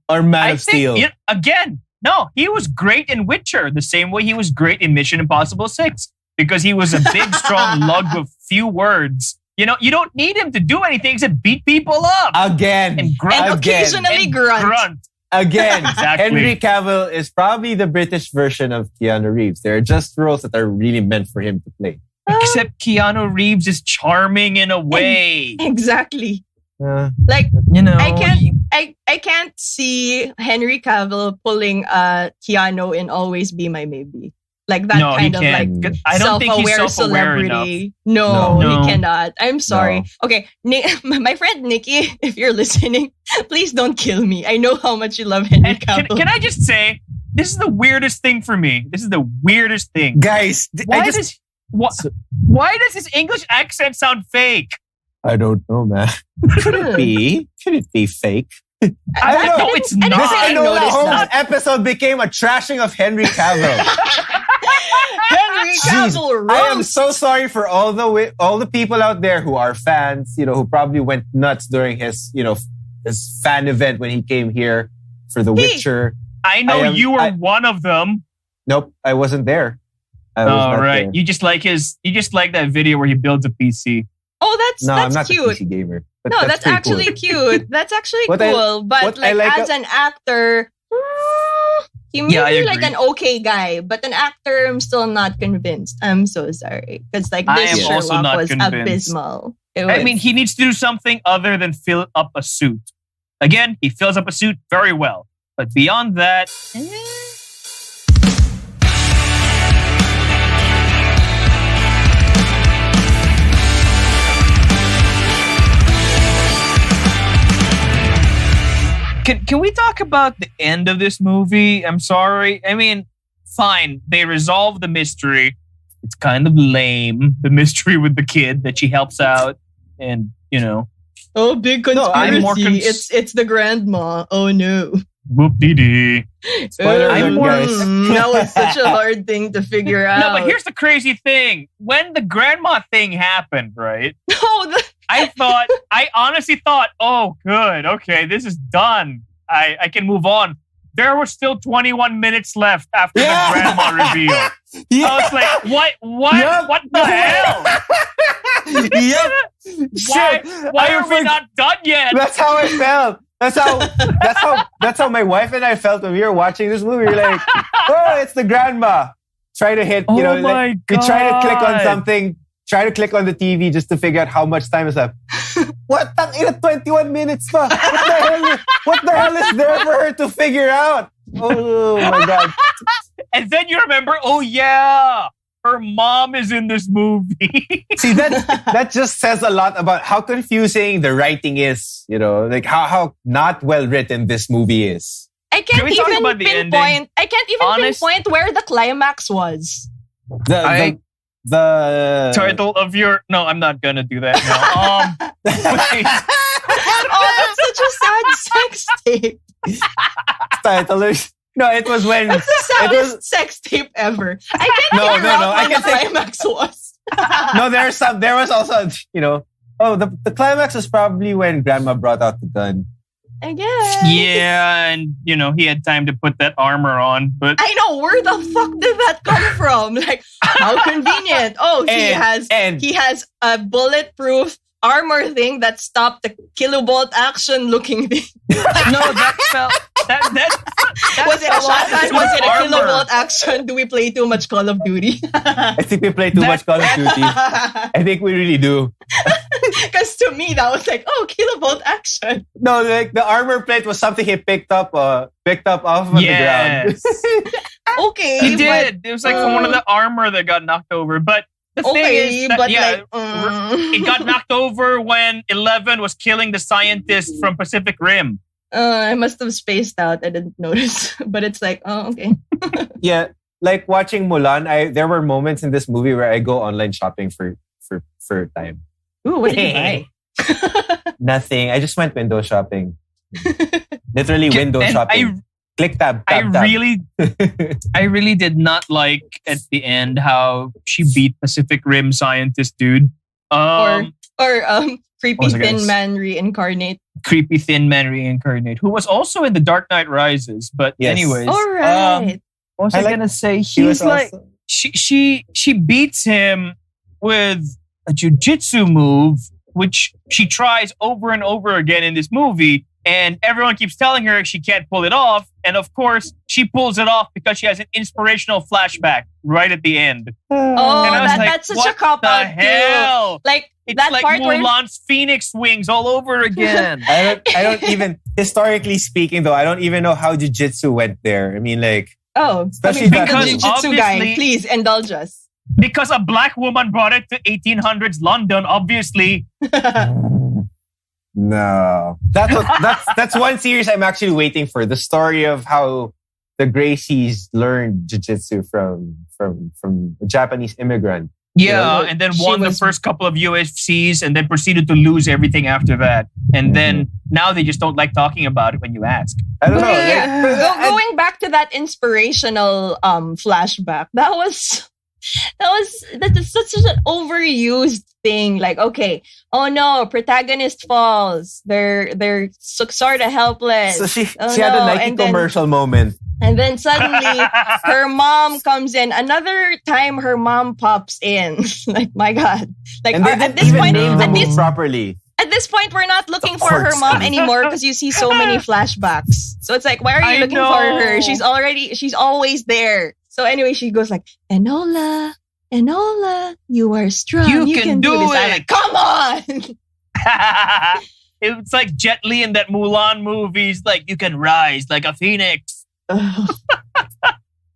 Or Man of Steel. Again, no, he was great in Witcher, the same way he was great in Mission Impossible 6. Because he was a big, strong lug with few words. You know, you don't need him to do anything except beat people up. Again. And occasionally grunt. Again, Exactly. Henry Cavill is probably the British version of Keanu Reeves. There are just roles that are really meant for him to play. Except Keanu Reeves is charming in a way. Exactly. Like, you know, I can't see Henry Cavill pulling Keanu in Always Be My Maybe. Like that kind of like I don't think he's self-aware self-aware celebrity. enough. No, he cannot. I'm sorry. No. Okay, my friend Nikki, if you're listening, please don't kill me. I know how much you love Henry Cavill. Can I just say, this is the weirdest thing for me. This is the weirdest thing. guys, Why does his English accent sound fake? I don't know, man. Could it be? Could it be fake? I don't know. It's not. This I Enola noticed Holmes that. episode became a trashing of Henry Cavill. Henry Cavill roast. I am so sorry for all the people out there who are fans, you know, who probably went nuts during his, you know, his fan event when he came here for The Witcher. I know you were one of them. Nope, I wasn't there. I was not right. there. You just like that video where he builds a PC. Oh, No, I'm not cute. a PC gamer. But No, that's pretty actually cool. cute. That's actually What cool. But like as an actor, he may Yeah, I be like agree. an okay guy, but an actor, I'm still not convinced. I'm so sorry. Because like I this am also Sherlock not was convinced. abysmal. I mean, he needs to do something other than fill up a suit. Again, he fills up a suit very well. But beyond that, Can we talk about the end of this movie? I'm sorry. I mean, fine. They resolve the mystery. It's kind of lame. The mystery with the kid that she helps out. And, you know. Oh, big I'm conspiracy. more It's the grandma. Oh no. Whoop-dee-dee. Spoiler I'm alert, more- guys. That was such a hard thing to figure out. No, but here's the crazy thing. When the grandma thing happened, right? I honestly thought, oh, good. Okay, this is done. I can move on. There were still 21 minutes left after the grandma reveal. Yeah. I was like, what? Yep. What the hell? Yep. Why are we not done yet? That's how I felt. That's how my wife and I felt when we were watching this movie. We're like, oh, it's the grandma. Try to hit, you know, like, you try to click on something, try to click on the TV just to figure out how much time is left. What? 21 minutes pa. What the hell is there for her to figure out? Oh my God. And then you remember, oh yeah, her mom is in this movie. See, that just says a lot about how confusing the writing is, you know, like how not well written this movie is. I Can can't we talk even about the pinpoint. ending? I can't even pinpoint where the climax was. The Title of your... No, I'm not going to do that now. Wait. Oh, that's such a sad sex tape. title is... No, it was when... That's the saddest sex tape ever. I can't figure out when the climax was. No, there was also, you know... Oh, the climax was probably when Grandma brought out the gun. I guess. Yeah, and, you know, he had time to put that armor on, but... I know, where the fuck did that come from? Like, how convenient. Oh, he has a bulletproof armor thing that stopped the kilobolt action looking thing. No, that felt... That was it a fell off shotgun? his Was it a armor. kilobolt action? Do we play too much Call of Duty? I think we play too much Call of Duty. I think we really do. Because to me, that was like, oh, kilobolt action. No, like the armor plate was something he picked up off of the ground. Okay. He did. It was like one of the armor that got knocked over. But the thing is that, it got knocked over when 11 was killing the scientist from Pacific Rim. I must have spaced out. I didn't notice. But it's like, oh, okay. Yeah, like watching Mulan, there were moments in this movie where I go online shopping for time. Ooh, what did you buy? Nothing. I just went window shopping. Literally window shopping. Click tab. I tab. really did not like at the end how she beat Pacific Rim scientist dude. Or creepy was it, thin guys? man reincarnate. Creepy thin man reincarnate, who was also in The Dark Knight Rises. But Yes. anyways, All right. what was I I, like- gonna say? He was He's like also- she beats him with a jujitsu move, which she tries over and over again in this movie, and everyone keeps telling her she can't pull it off. And of course, she pulls it off because she has an inspirational flashback right at the end. Oh, And I was like, that's such a what cop the out too. hell? Like It's that like part where Mulan's Phoenix wings all over again. I don't even, historically speaking though, I don't even know how jujitsu went there. I mean, like, especially that the because jiu-jitsu guy, obviously- please indulge us. Because a black woman brought it to 1800s London, obviously. no. That's one series I'm actually waiting for. The story of how the Gracies learned jujitsu from a Japanese immigrant. Yeah, Yeah, and then she won the was- first couple of UFCs and then proceeded to lose everything after that. And then now they just don't like talking about it when you ask. I don't know. Yeah. like, Going back to that inspirational flashback, that's such an overused thing. Like, okay, oh no, protagonist falls. They're sort of helpless. so she Oh, had a no, Nike and then- commercial moment. And then suddenly her mom comes in. Another time her mom pops in. Like, my God. Like, And they at didn't this even point, name the at move this, properly. at this point, we're not looking for her course. mom anymore because you see so many flashbacks. So it's like, why are you I looking know. for her? She's always there. So anyway, she goes like, Enola, you are strong. You can do this. I'm it. like, come on. It's like Jet Li in that Mulan movie. He's like, you can rise like a phoenix.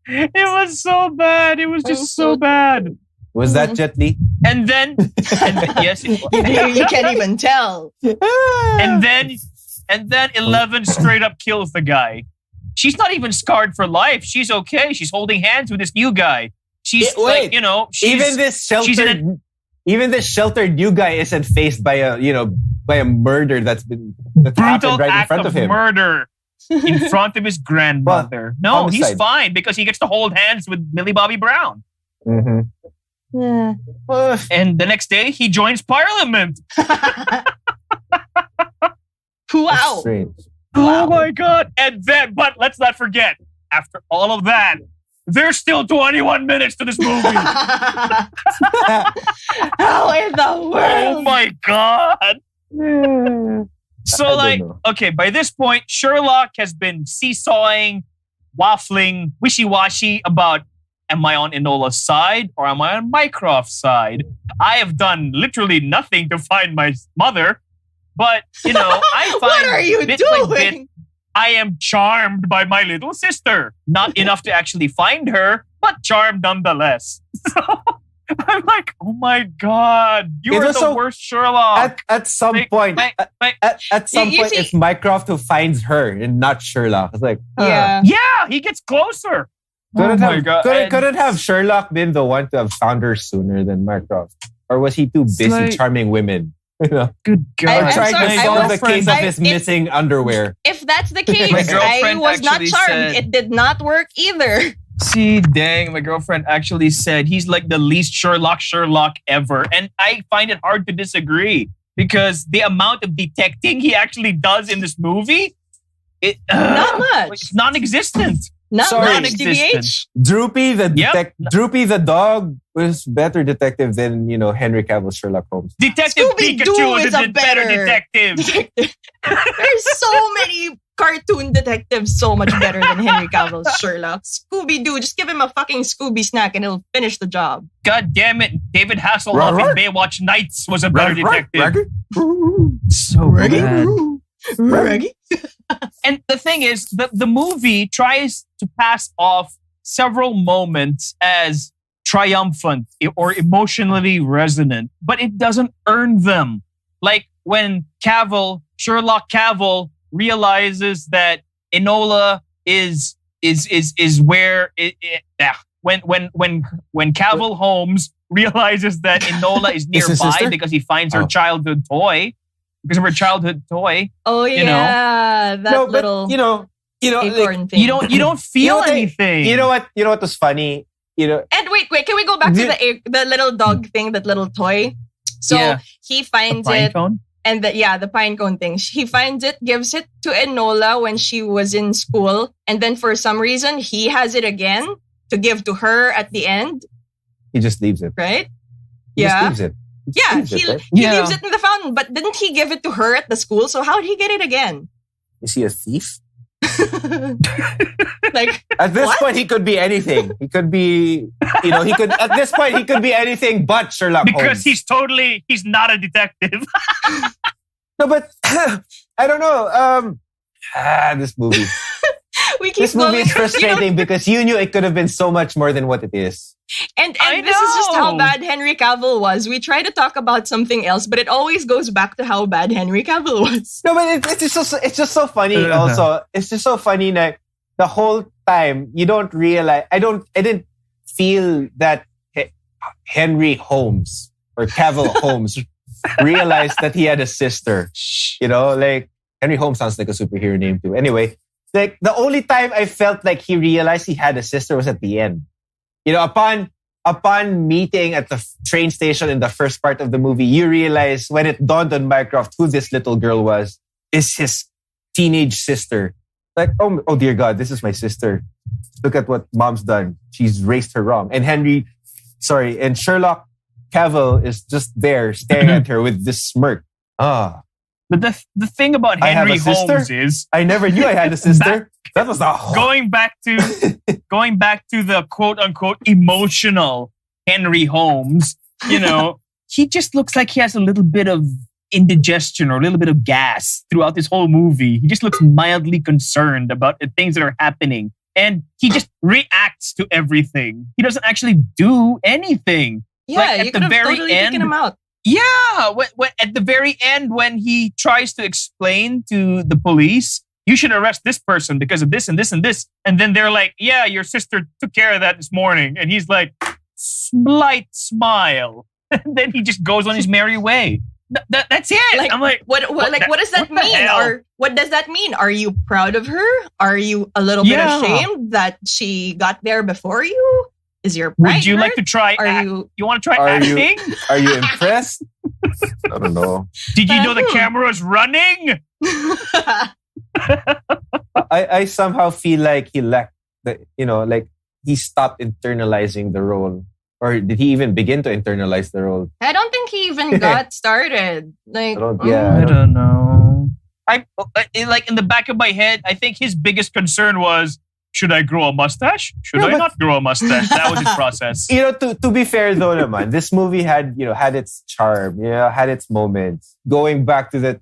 It was so bad. It was just so bad. Was that Jet Li? And then, yes, it was. You can't even tell. and then 11 straight up kills the guy. She's not even scarred for life. She's okay. She's holding hands with this new guy. She's Wait, like, she's, even this she's in sheltered, even this sheltered new guy isn't faced by a murder that's brutal happened right in act front of him. murder in front of his grandmother. No, he's homicide. fine because he gets to hold hands with Millie Bobby Brown. Mhm. Yeah. And the next day, he joins Parliament. Wow. Strange. Oh my God. And then, but let's not forget, after all of that, there's still 21 minutes to this movie. How in the Oh world? my God. I So, don't like, know. okay, by this point, Sherlock has been seesawing, waffling, wishy-washy about, am I on Enola's side or am I on Mycroft's side? I have done literally nothing to find my mother, but, I find What are you bit by bit, doing? I am charmed by my little sister. Not enough to actually find her, but charmed nonetheless. So I'm like, oh my God, you It are was the so- worst Sherlock. At some Like, point, like- at some You point, see- it's Mycroft who finds her and not Sherlock. It's like, Yeah. Yeah, he gets closer. Couldn't Oh my God. And- couldn't have Sherlock been the one to have found her sooner than Mycroft, or was he too busy like- charming women? Good Or God. I'm trying sorry, to I solve was- the case of I- his if- missing underwear. If that's the case, My I girlfriend was not actually charmed. said- It did not work either. See, dang, my girlfriend actually said he's like the least Sherlock ever. And I find it hard to disagree because the amount of detecting he actually does in this movie, Not much. it's non-existent. Not Sorry. much, TBH. Droopy the Yep. Droopy the dog was better detective than Henry Cavill's Sherlock Holmes. Detective Scooby-Doo Pikachu is is a a better better- detective. There's so many cartoon detectives so much better than Henry Cavill's Sherlock. Scooby-Doo, just give him a fucking Scooby snack and he'll finish the job. God damn it. David Hasselhoff Rawr, in Baywatch Nights was a better detective. Raggy? So bad. Reggie? And the thing is, the movie tries to pass off several moments as triumphant or emotionally resonant, but it doesn't earn them. Like when Sherlock Cavill realizes that Enola is where when Cavill Holmes realizes that Enola is Is his nearby sister? because he finds her Oh. childhood toy. Because of her childhood toy. Oh, yeah. You know? That No, little... but acorn thing. You don't feel what anything. You know what was funny? And wait, can we go back to the little dog thing, that little toy? So he finds it. Cone? And the pine cone thing. He finds it, gives it to Enola when she was in school. And then for some reason, he has it again to give to her at the end. He just leaves it. Right? He just leaves it. He leaves it in the fountain. But didn't he give it to her at the school? So how did he get it again? Is he a thief? Like, at this point, he could be anything. He could be, at this point, he could be anything but Sherlock Holmes. Because he's not a detective. No, but I don't know. This movie. This movie is frustrating because you knew it could have been so much more than what it is. And this is just how bad Henry Cavill was. We try to talk about something else, but it always goes back to how bad Henry Cavill was. No, but it's just so funny. Also, it's just so funny that the whole time you don't realize. I didn't feel that Henry Holmes or Cavill Holmes realized that he had a sister. Like Henry Holmes sounds like a superhero name too. Anyway, like the only time I felt like he realized he had a sister was at the end. Upon meeting at the train station in the first part of the movie, you realize when it dawned on Mycroft who this little girl was, is his teenage sister. Like, oh dear God, this is my sister. Look at what mom's done. She's raised her wrong. And Sherlock Cavill is just there staring at her with this smirk. But the thing about Henry Holmes is, I never knew I had a sister. That was going back to the quote unquote emotional Henry Holmes. He just looks like he has a little bit of indigestion or a little bit of gas throughout this whole movie. He just looks mildly concerned about the things that are happening, and he just reacts to everything. He doesn't actually do anything. Yeah, you could have totally taken him out. Yeah, when at the very end, when he tries to explain to the police, you should arrest this person because of this and this and this. And then they're like, yeah, your sister took care of that this morning. And he's like, slight smile. And then he just goes on his merry way. That's it. Like, I'm like, what does that mean? Or what does that mean? Are you proud of her? Are you a little bit ashamed that she got there before you? Is your pride Would you hurt? like to try? You want to try acting? Are you impressed? I don't know. Did you know the camera is running? I somehow feel like he lacked like he stopped internalizing the role. Or did he even begin to internalize the role? I don't think he even got started. Like, I don't know. I like in the back of my head, I think his biggest concern was, should I grow a mustache? Should I not grow a mustache? That was his process. To be fair though, naman, this movie had its charm, had its moments. Going back to the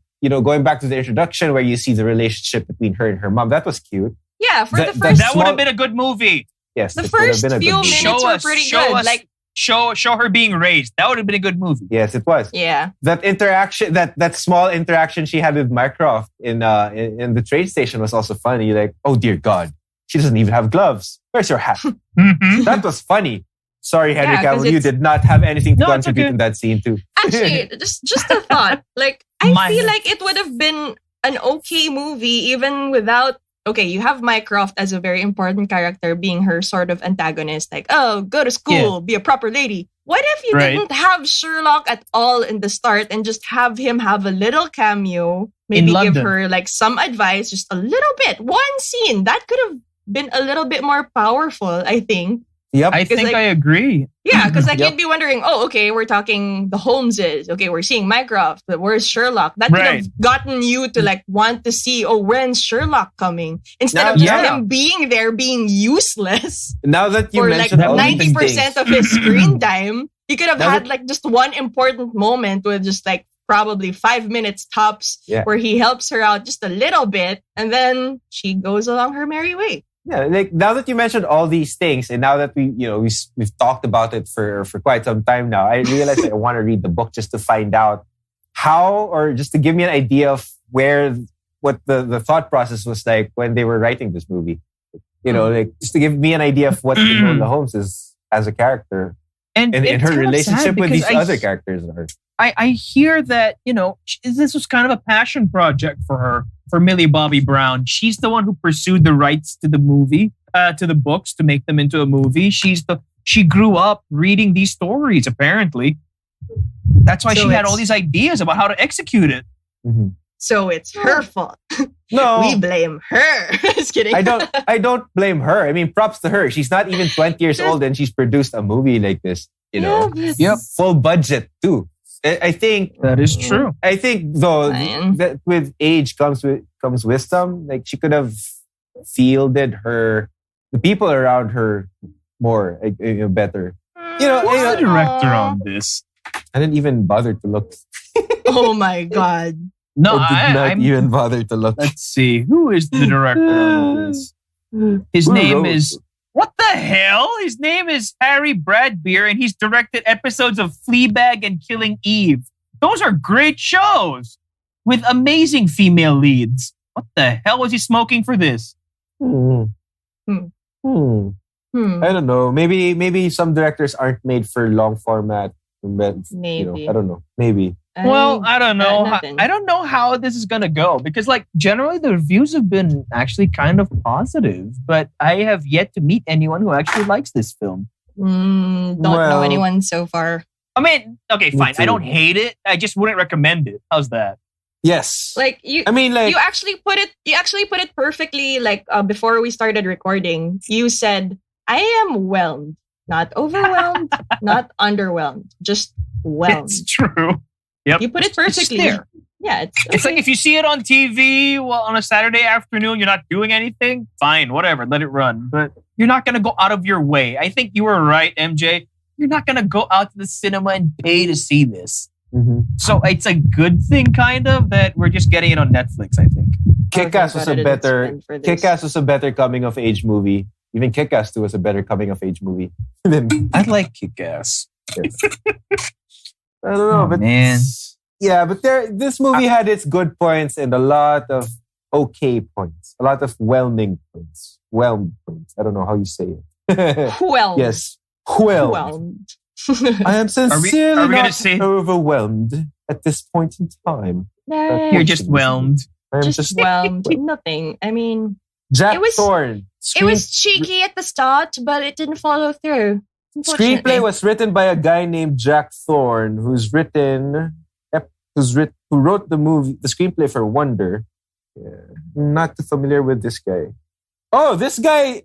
introduction where you see the relationship between her and her mom, that was cute. Yeah, that would have been a good movie. Yes, the first few minutes were pretty good. Like, show her being raised. That would have been a good movie. Yes, it was. Yeah. That interaction, that small interaction she had with Mycroft in the train station was also funny. Like, oh dear God, she doesn't even have gloves. Where's your hat? That was funny. Sorry, Henry Cavill, you did not have anything to contribute in that scene too. Actually, just a thought. Like, I feel like it would have been an okay movie even without. Okay, you have Mycroft as a very important character, being her sort of antagonist. Like, oh, go to school, be a proper lady. What if you didn't have Sherlock at all in the start and just have him have a little cameo? Maybe give her like some advice, just a little bit. One scene. That could have been a little bit more powerful, I think. Yep. I think I agree. Yeah, because you'd be wondering, oh, okay, we're talking the Holmeses. Okay, we're seeing Mycroft, but where's Sherlock? That could have gotten you to like want to see, oh, when's Sherlock coming? Instead of just him being there, being useless. Now that you for mentioned like 90% of his screen time, you could have had like just one important moment with just like probably 5 minutes tops where he helps her out just a little bit, and then she goes along her merry way. Yeah, like now that you mentioned all these things, and now that we've talked about it for quite some time now, I realize I want to read the book just to find out how, or just to give me an idea of what the thought process was like when they were writing this movie. Like just to give me an idea of what Enola Holmes is as a character and her relationship with these other characters are. I hear that, this was kind of a passion project for her. for Millie Bobby Brown. She's the one who pursued the rights to the movie, to the books to make them into a movie. She grew up reading these stories, apparently. That's why she had all these ideas about how to execute it. Mm-hmm. So it's her fault. No. We blame her. Just kidding. I don't blame her. I mean, props to her. She's not even 20 years old and she's produced a movie like this, you know. Yep. Full budget too. I think that is true. I think though that with age comes wisdom. Like she could have fielded the people around her more better. Who's the director on this? I didn't even bother to look. Oh my God. No, I'm even bother to look. Let's see. Who is the director on this? His name is... What the hell? His name is Harry Bradbeer, and he's directed episodes of Fleabag and Killing Eve. Those are great shows with amazing female leads. What the hell was he smoking for this? I don't know. Maybe some directors aren't made for long format. Maybe. I don't know. Maybe. Well, I don't know. Nothing. I don't know how this is going to go because, like, generally the reviews have been actually kind of positive, but I have yet to meet anyone who actually likes this film. Don't know anyone so far. I mean, okay, fine. I don't hate it. I just wouldn't recommend it. How's that? Yes. Like you. I mean, like you actually put it perfectly. Like before we started recording, you said, "I am whelmed, not overwhelmed, not underwhelmed, just whelmed." It's true. Yep. You put it perfectly. It's there. Yeah, it's like if you see it on TV on a Saturday afternoon, you're not doing anything, fine, whatever, let it run. But you're not going to go out of your way. I think you were right, MJ. You're not going to go out to the cinema and pay to see this. Mm-hmm. So it's a good thing, kind of, that we're just getting it on Netflix, I think. Kick-Ass was a better coming of age movie. Even Kick-Ass 2 was a better coming of age movie. I like Kick-Ass. Yes. I don't know, but man. Yeah, but this movie had its good points and a lot of okay points. A lot of whelming points. Whelmed points. I don't know how you say it. Whelmed. Yes. Whelmed. I am sincerely are we not say overwhelmed at this point in time. No, you're just whelmed. I'm just whelmed. Nothing. I mean, Jack Thorne. It was cheeky at the start, but it didn't follow through. Screenplay was written by a guy named Jack Thorne, who wrote the screenplay for Wonder. Yeah. Not too familiar with this guy. Oh, this guy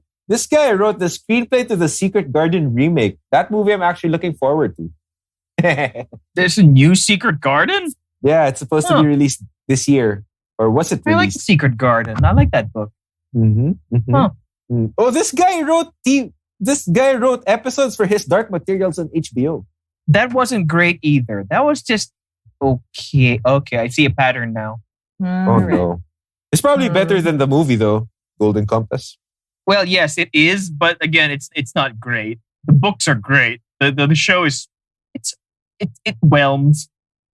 wrote the screenplay to the Secret Garden remake. That movie I'm actually looking forward to. There's a new Secret Garden? Yeah, it's supposed to be released this year. Or was it released? I like Secret Garden. I like that book. Mm-hmm. Mm-hmm. Huh. Oh, this guy wrote episodes for his Dark Materials on HBO. That wasn't great either. That was just okay. Okay, I see a pattern now. No. It's probably better than the movie though, Golden Compass. Well, yes, it is, but again, it's not great. The books are great. The show is it whelms.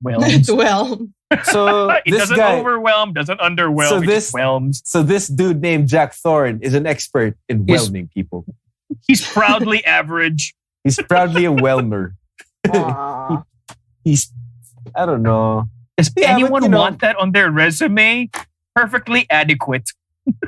It's whelmed. So it doesn't overwhelm, doesn't underwhelm. It just whelms. So this dude named Jack Thorne is an expert in whelming people. He's proudly average. He's proudly a whelmer. He's, I don't know. Does anyone want that on their resume? Perfectly adequate.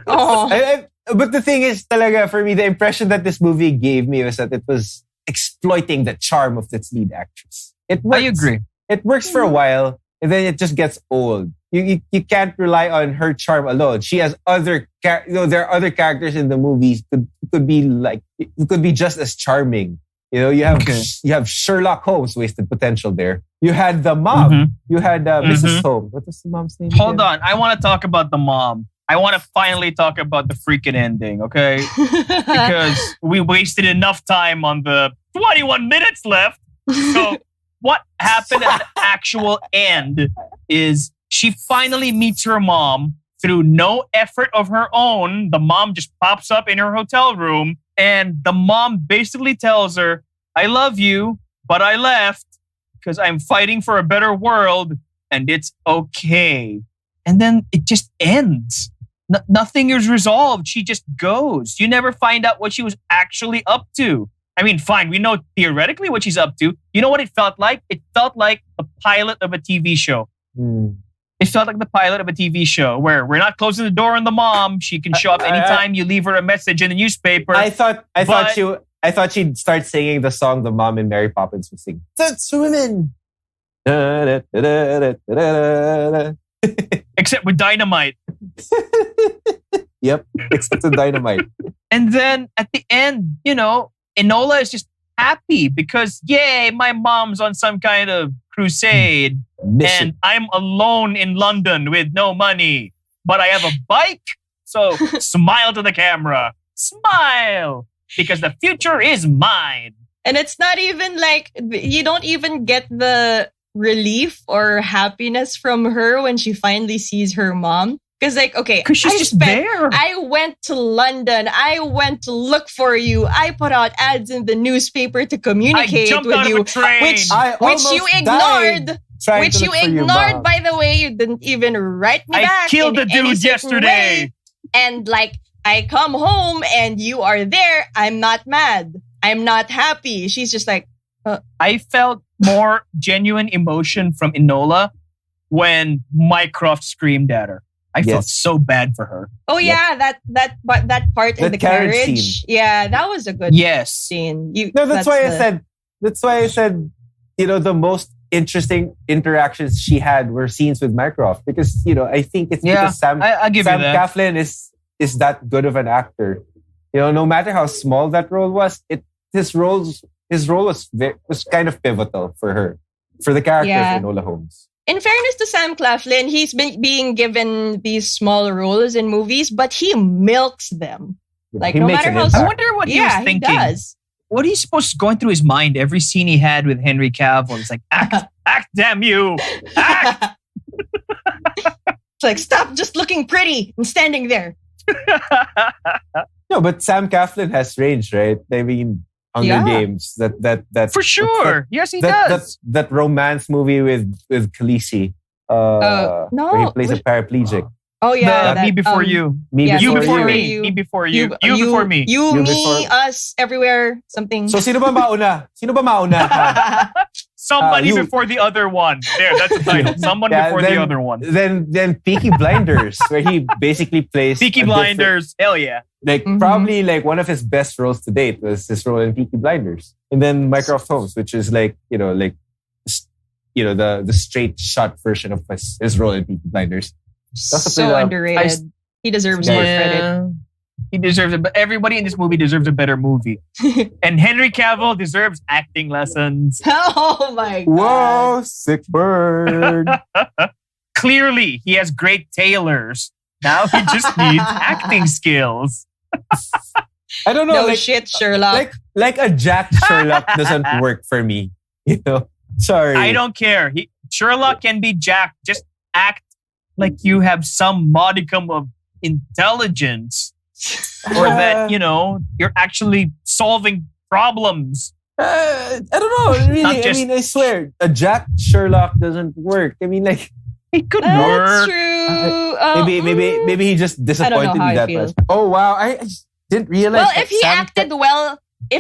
But the thing is, talaga, for me, the impression that this movie gave me was that it was exploiting the charm of its lead actress. I agree. It works for a while, and then it just gets old. You can't rely on her charm alone. She has there are other characters in the movies who could be just as charming. You have Sherlock Holmes, wasted potential there. You had the mom. Mm-hmm. You had Mrs. Holmes. What was the mom's name? Hold on. I want to talk about the mom. I want to finally talk about the freaking ending, okay? Because we wasted enough time on the 21 minutes left. So what happened at the actual end is she finally meets her mom through no effort of her own. The mom just pops up in her hotel room and the mom basically tells her, I love you, but I left because I'm fighting for a better world and it's okay. And then it just ends. Nothing is resolved. She just goes. You never find out what she was actually up to. I mean, fine, we know theoretically what she's up to. You know what it felt like? It felt like the pilot of a TV show. It felt like the pilot of a TV show where we're not closing the door on the mom. She can show up anytime you leave her a message in the newspaper. I thought she'd start singing the song the mom in Mary Poppins was singing. That's women. Except with dynamite. Yep, except with dynamite. And then at the end, Enola is just happy because, yay, my mom's on some kind of crusade. Mission. And I'm alone in London with no money. But I have a bike. So smile to the camera. Smile. Because the future is mine. And it's not even like, you don't even get the relief or happiness from her when she finally sees her mom. Because because she's just there. I went to London. I went to look for you. I put out ads in the newspaper to communicate with you, which you ignored. Which you ignored, by the way. You didn't even write me back. I killed the dude yesterday. And I come home and you are there. I'm not mad. I'm not happy. She's just like... I felt more genuine emotion from Enola when Mycroft screamed at her. I felt so bad for her. Oh yeah, that part in the carriage. Scene. Yeah, that was a good scene. That's why I said, the most interesting interactions she had were scenes with Mycroft because I think it's because Sam Claflin is that good of an actor. No matter how small that role was, his role was kind of pivotal for her, for the character of Enola Holmes. In fairness to Sam Claflin, he's been being given these small roles in movies, but he milks them. No matter how... I wonder what he was thinking. He does. What are you supposed to go through his mind every scene he had with Henry Cavill? It's like, act, damn you, act! It's like, stop just looking pretty and standing there. No, but Sam Claflin has range, right? I mean... Hunger Games. That for sure. Yes, he does. That romance movie with Khaleesi. Where he plays a paraplegic. Oh yeah, Me Before You. You Before Me. Me Before You. You Before Me. You, me, us, everywhere. Something. So sino ba mauna? Somebody before the other one. There, that's the title. Someone before the other one. Then Peaky Blinders, where he basically plays Peaky Blinders. Hell yeah. Probably one of his best roles to date was his role in Peaky Blinders. And then Mycroft Holmes, which is the straight shot version of his role in Peaky Blinders. So underrated. He deserves more credit. He deserves it, but everybody in this movie deserves a better movie. And Henry Cavill deserves acting lessons. Oh my God. Whoa, sick bird. Clearly, he has great tailors. Now he just needs acting skills. I don't know. No shit, Sherlock. Like a jacked Sherlock doesn't work for me. Sorry. I don't care. Sherlock can be jacked. Just act like you have some modicum of intelligence. Or that, you're actually solving problems. I don't know. Really, I swear, a jacked Sherlock doesn't work. It could work. That's true. Maybe he just disappointed me that much. Oh wow, I just didn't realize. Well, if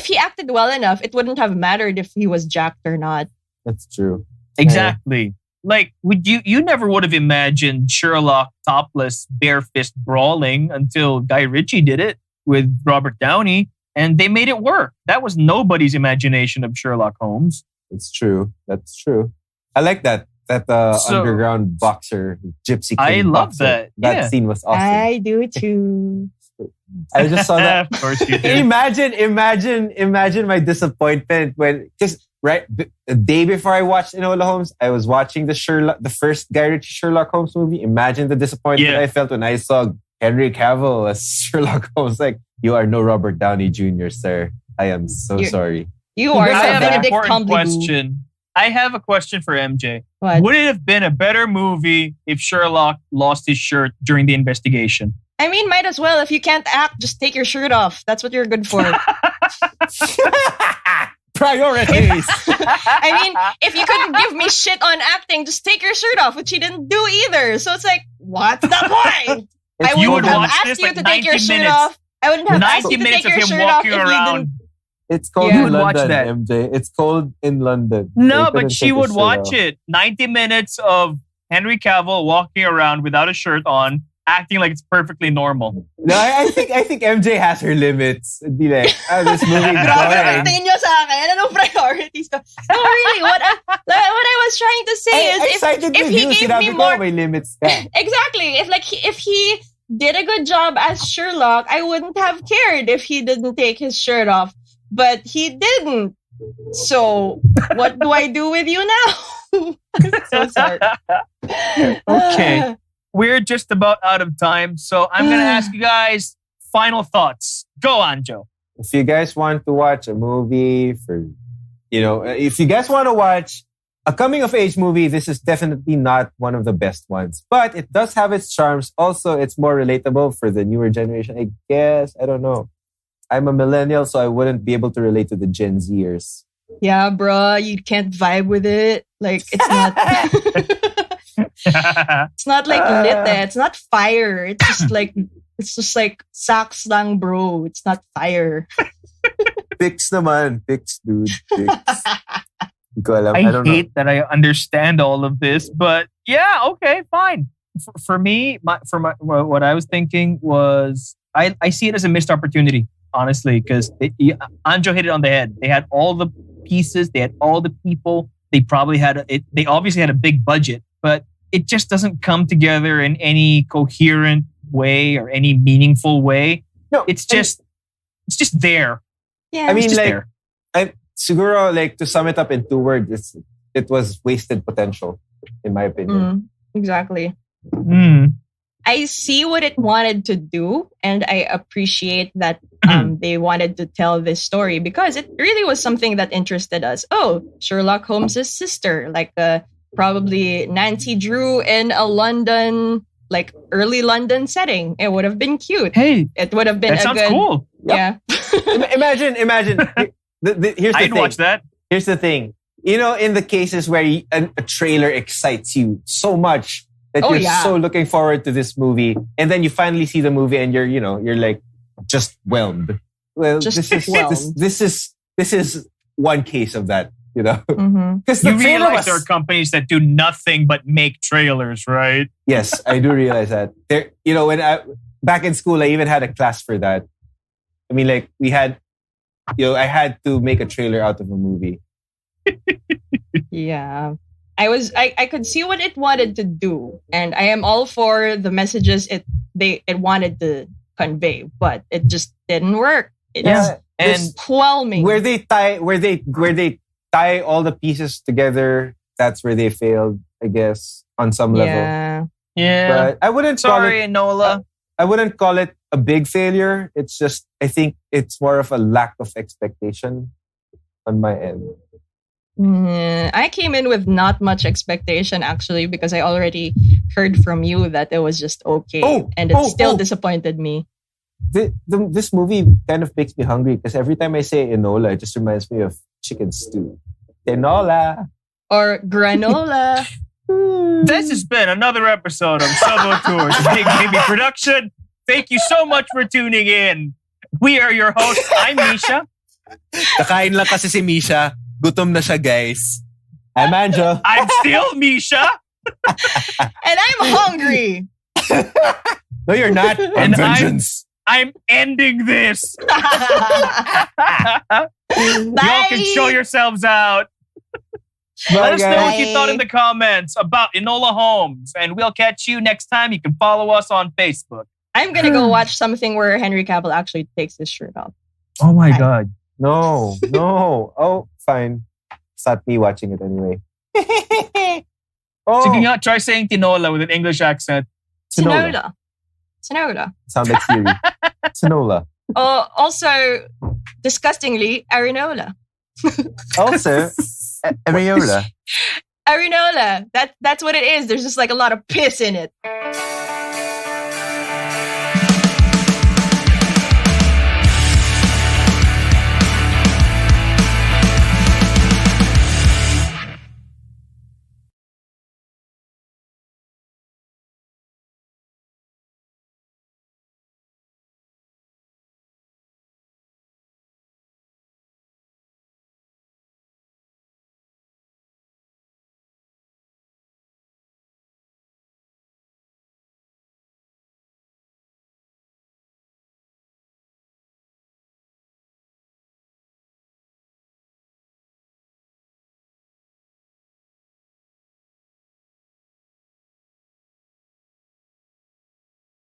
he acted well enough, it wouldn't have mattered if he was jacked or not. That's true. Exactly. Would you never would have imagined Sherlock topless, bare fist brawling until Guy Ritchie did it with Robert Downey, and they made it work. That was nobody's imagination of Sherlock Holmes. It's true. That's true. I like that underground boxer, gypsy king. I love boxer. that. That scene was awesome. I do too. I just saw that. Of course you do. Imagine my disappointment because the day before I watched Enola Holmes, I was watching the first Guy Ritchie Sherlock Holmes movie. Imagine the disappointment I felt when I saw Henry Cavill as Sherlock Holmes. Like, you are no Robert Downey Jr., sir. I am so sorry. You are a Benedict question. I have a question for MJ. What? Would it have been a better movie if Sherlock lost his shirt during the investigation? I mean, might as well. If you can't act, just take your shirt off. That's what you're good for. Priorities. I mean, if you couldn't give me shit on acting, just take your shirt off, which he didn't do either. So it's like, what's the point? I wouldn't have asked you to take your shirt off. I wouldn't have asked you to take your shirt off if you didn't. It's cold in London, MJ. It's cold in London. No, but she would watch it. 90 minutes of Henry Cavill walking around without a shirt on, acting like it's perfectly normal. No, I think MJ has her limits. It'd be like, this movie is Grabe boring. ang tingin nyo sa akin. Anong priorities ko? No, really, what I was trying to say is if he gave me more... May limits ka. Exactly. If he did a good job as Sherlock, I wouldn't have cared if he didn't take his shirt off. But he didn't. So, what do I do with you now? So sorry. Okay. We're just about out of time. So, I'm going to ask you guys final thoughts. Go on, Joe. If you guys want to watch a movie if you guys want to watch a coming-of-age movie, this is definitely not one of the best ones. But it does have its charms. Also, it's more relatable for the newer generation, I guess. I don't know. I'm a millennial, so I wouldn't be able to relate to the Gen Zers. Yeah, bro, you can't vibe with it. Like, it's not... it's not like lit. It's not fire. It's just like socks lang, bro. It's not fire. Pics naman. Pics, dude. Pics. I hate that I understand all of this, but yeah, okay, fine. For me, what I was thinking was I see it as a missed opportunity, honestly, because Anjo hit it on the head. They had all the pieces, they had all the people. They probably they obviously had a big budget, but it just doesn't come together in any coherent way or any meaningful way. No, it's just there. Yeah, I mean, like, siguro, like, to sum it up in 2 words, it was wasted potential, in my opinion. Exactly. Mm. I see what it wanted to do, and I appreciate that they wanted to tell this story because it really was something that interested us. Oh, Sherlock Holmes' sister, like probably Nancy Drew in a London, like early London setting. It would have been cute. Hey, it would have been that sounds cool. Yeah. Imagine. Here's the I'd thing. watch that. Here's the thing. In the cases where a trailer excites you so much that you're so looking forward to this movie, and then you finally see the movie and you're like just whelmed. Well, this is one case of that. Because you realize there are companies that do nothing but make trailers, right? Yes, I do realize that. There, when back in school, I even had a class for that. I mean, like, we had, I had to make a trailer out of a movie. Yeah. I could see what it wanted to do, and I am all for the messages it wanted to convey, but it just didn't work. It's whelming. Where they tie all the pieces together, that's where they failed, I guess, on some level. Yeah. But I wouldn't Enola. I wouldn't call it a big failure. It's just, I think it's more of a lack of expectation on my end. I came in with not much expectation, actually, because I already heard from you that it was just okay. And it still disappointed me. This movie kind of makes me hungry because every time I say Enola, it just reminds me of chicken stew. Enola. Or granola. This has been another episode of Sub-Auteurs, Big Baby Production. Thank you so much for tuning in. We are your hosts. I'm Misha. Kakain lang kasi si Misha. Gutom na siya, guys. I'm Anjo. I'm still Misha. And I'm hungry. No, you're not. And I'm ending this. Y'all can show yourselves out. Let us know what you thought in the comments about Enola Holmes. And we'll catch you next time. You can follow us on Facebook. I'm going to go watch something where Henry Cavill actually takes his shirt off. Oh my God. No. Oh, fine. It's not me watching it anyway. Sige nga, try saying Tinola with an English accent. Tinola. Sound like Siri. Tinola. Also, disgustingly, Arinola. Also, Arinola. Arinola. That's what it is. There's just like a lot of piss in it.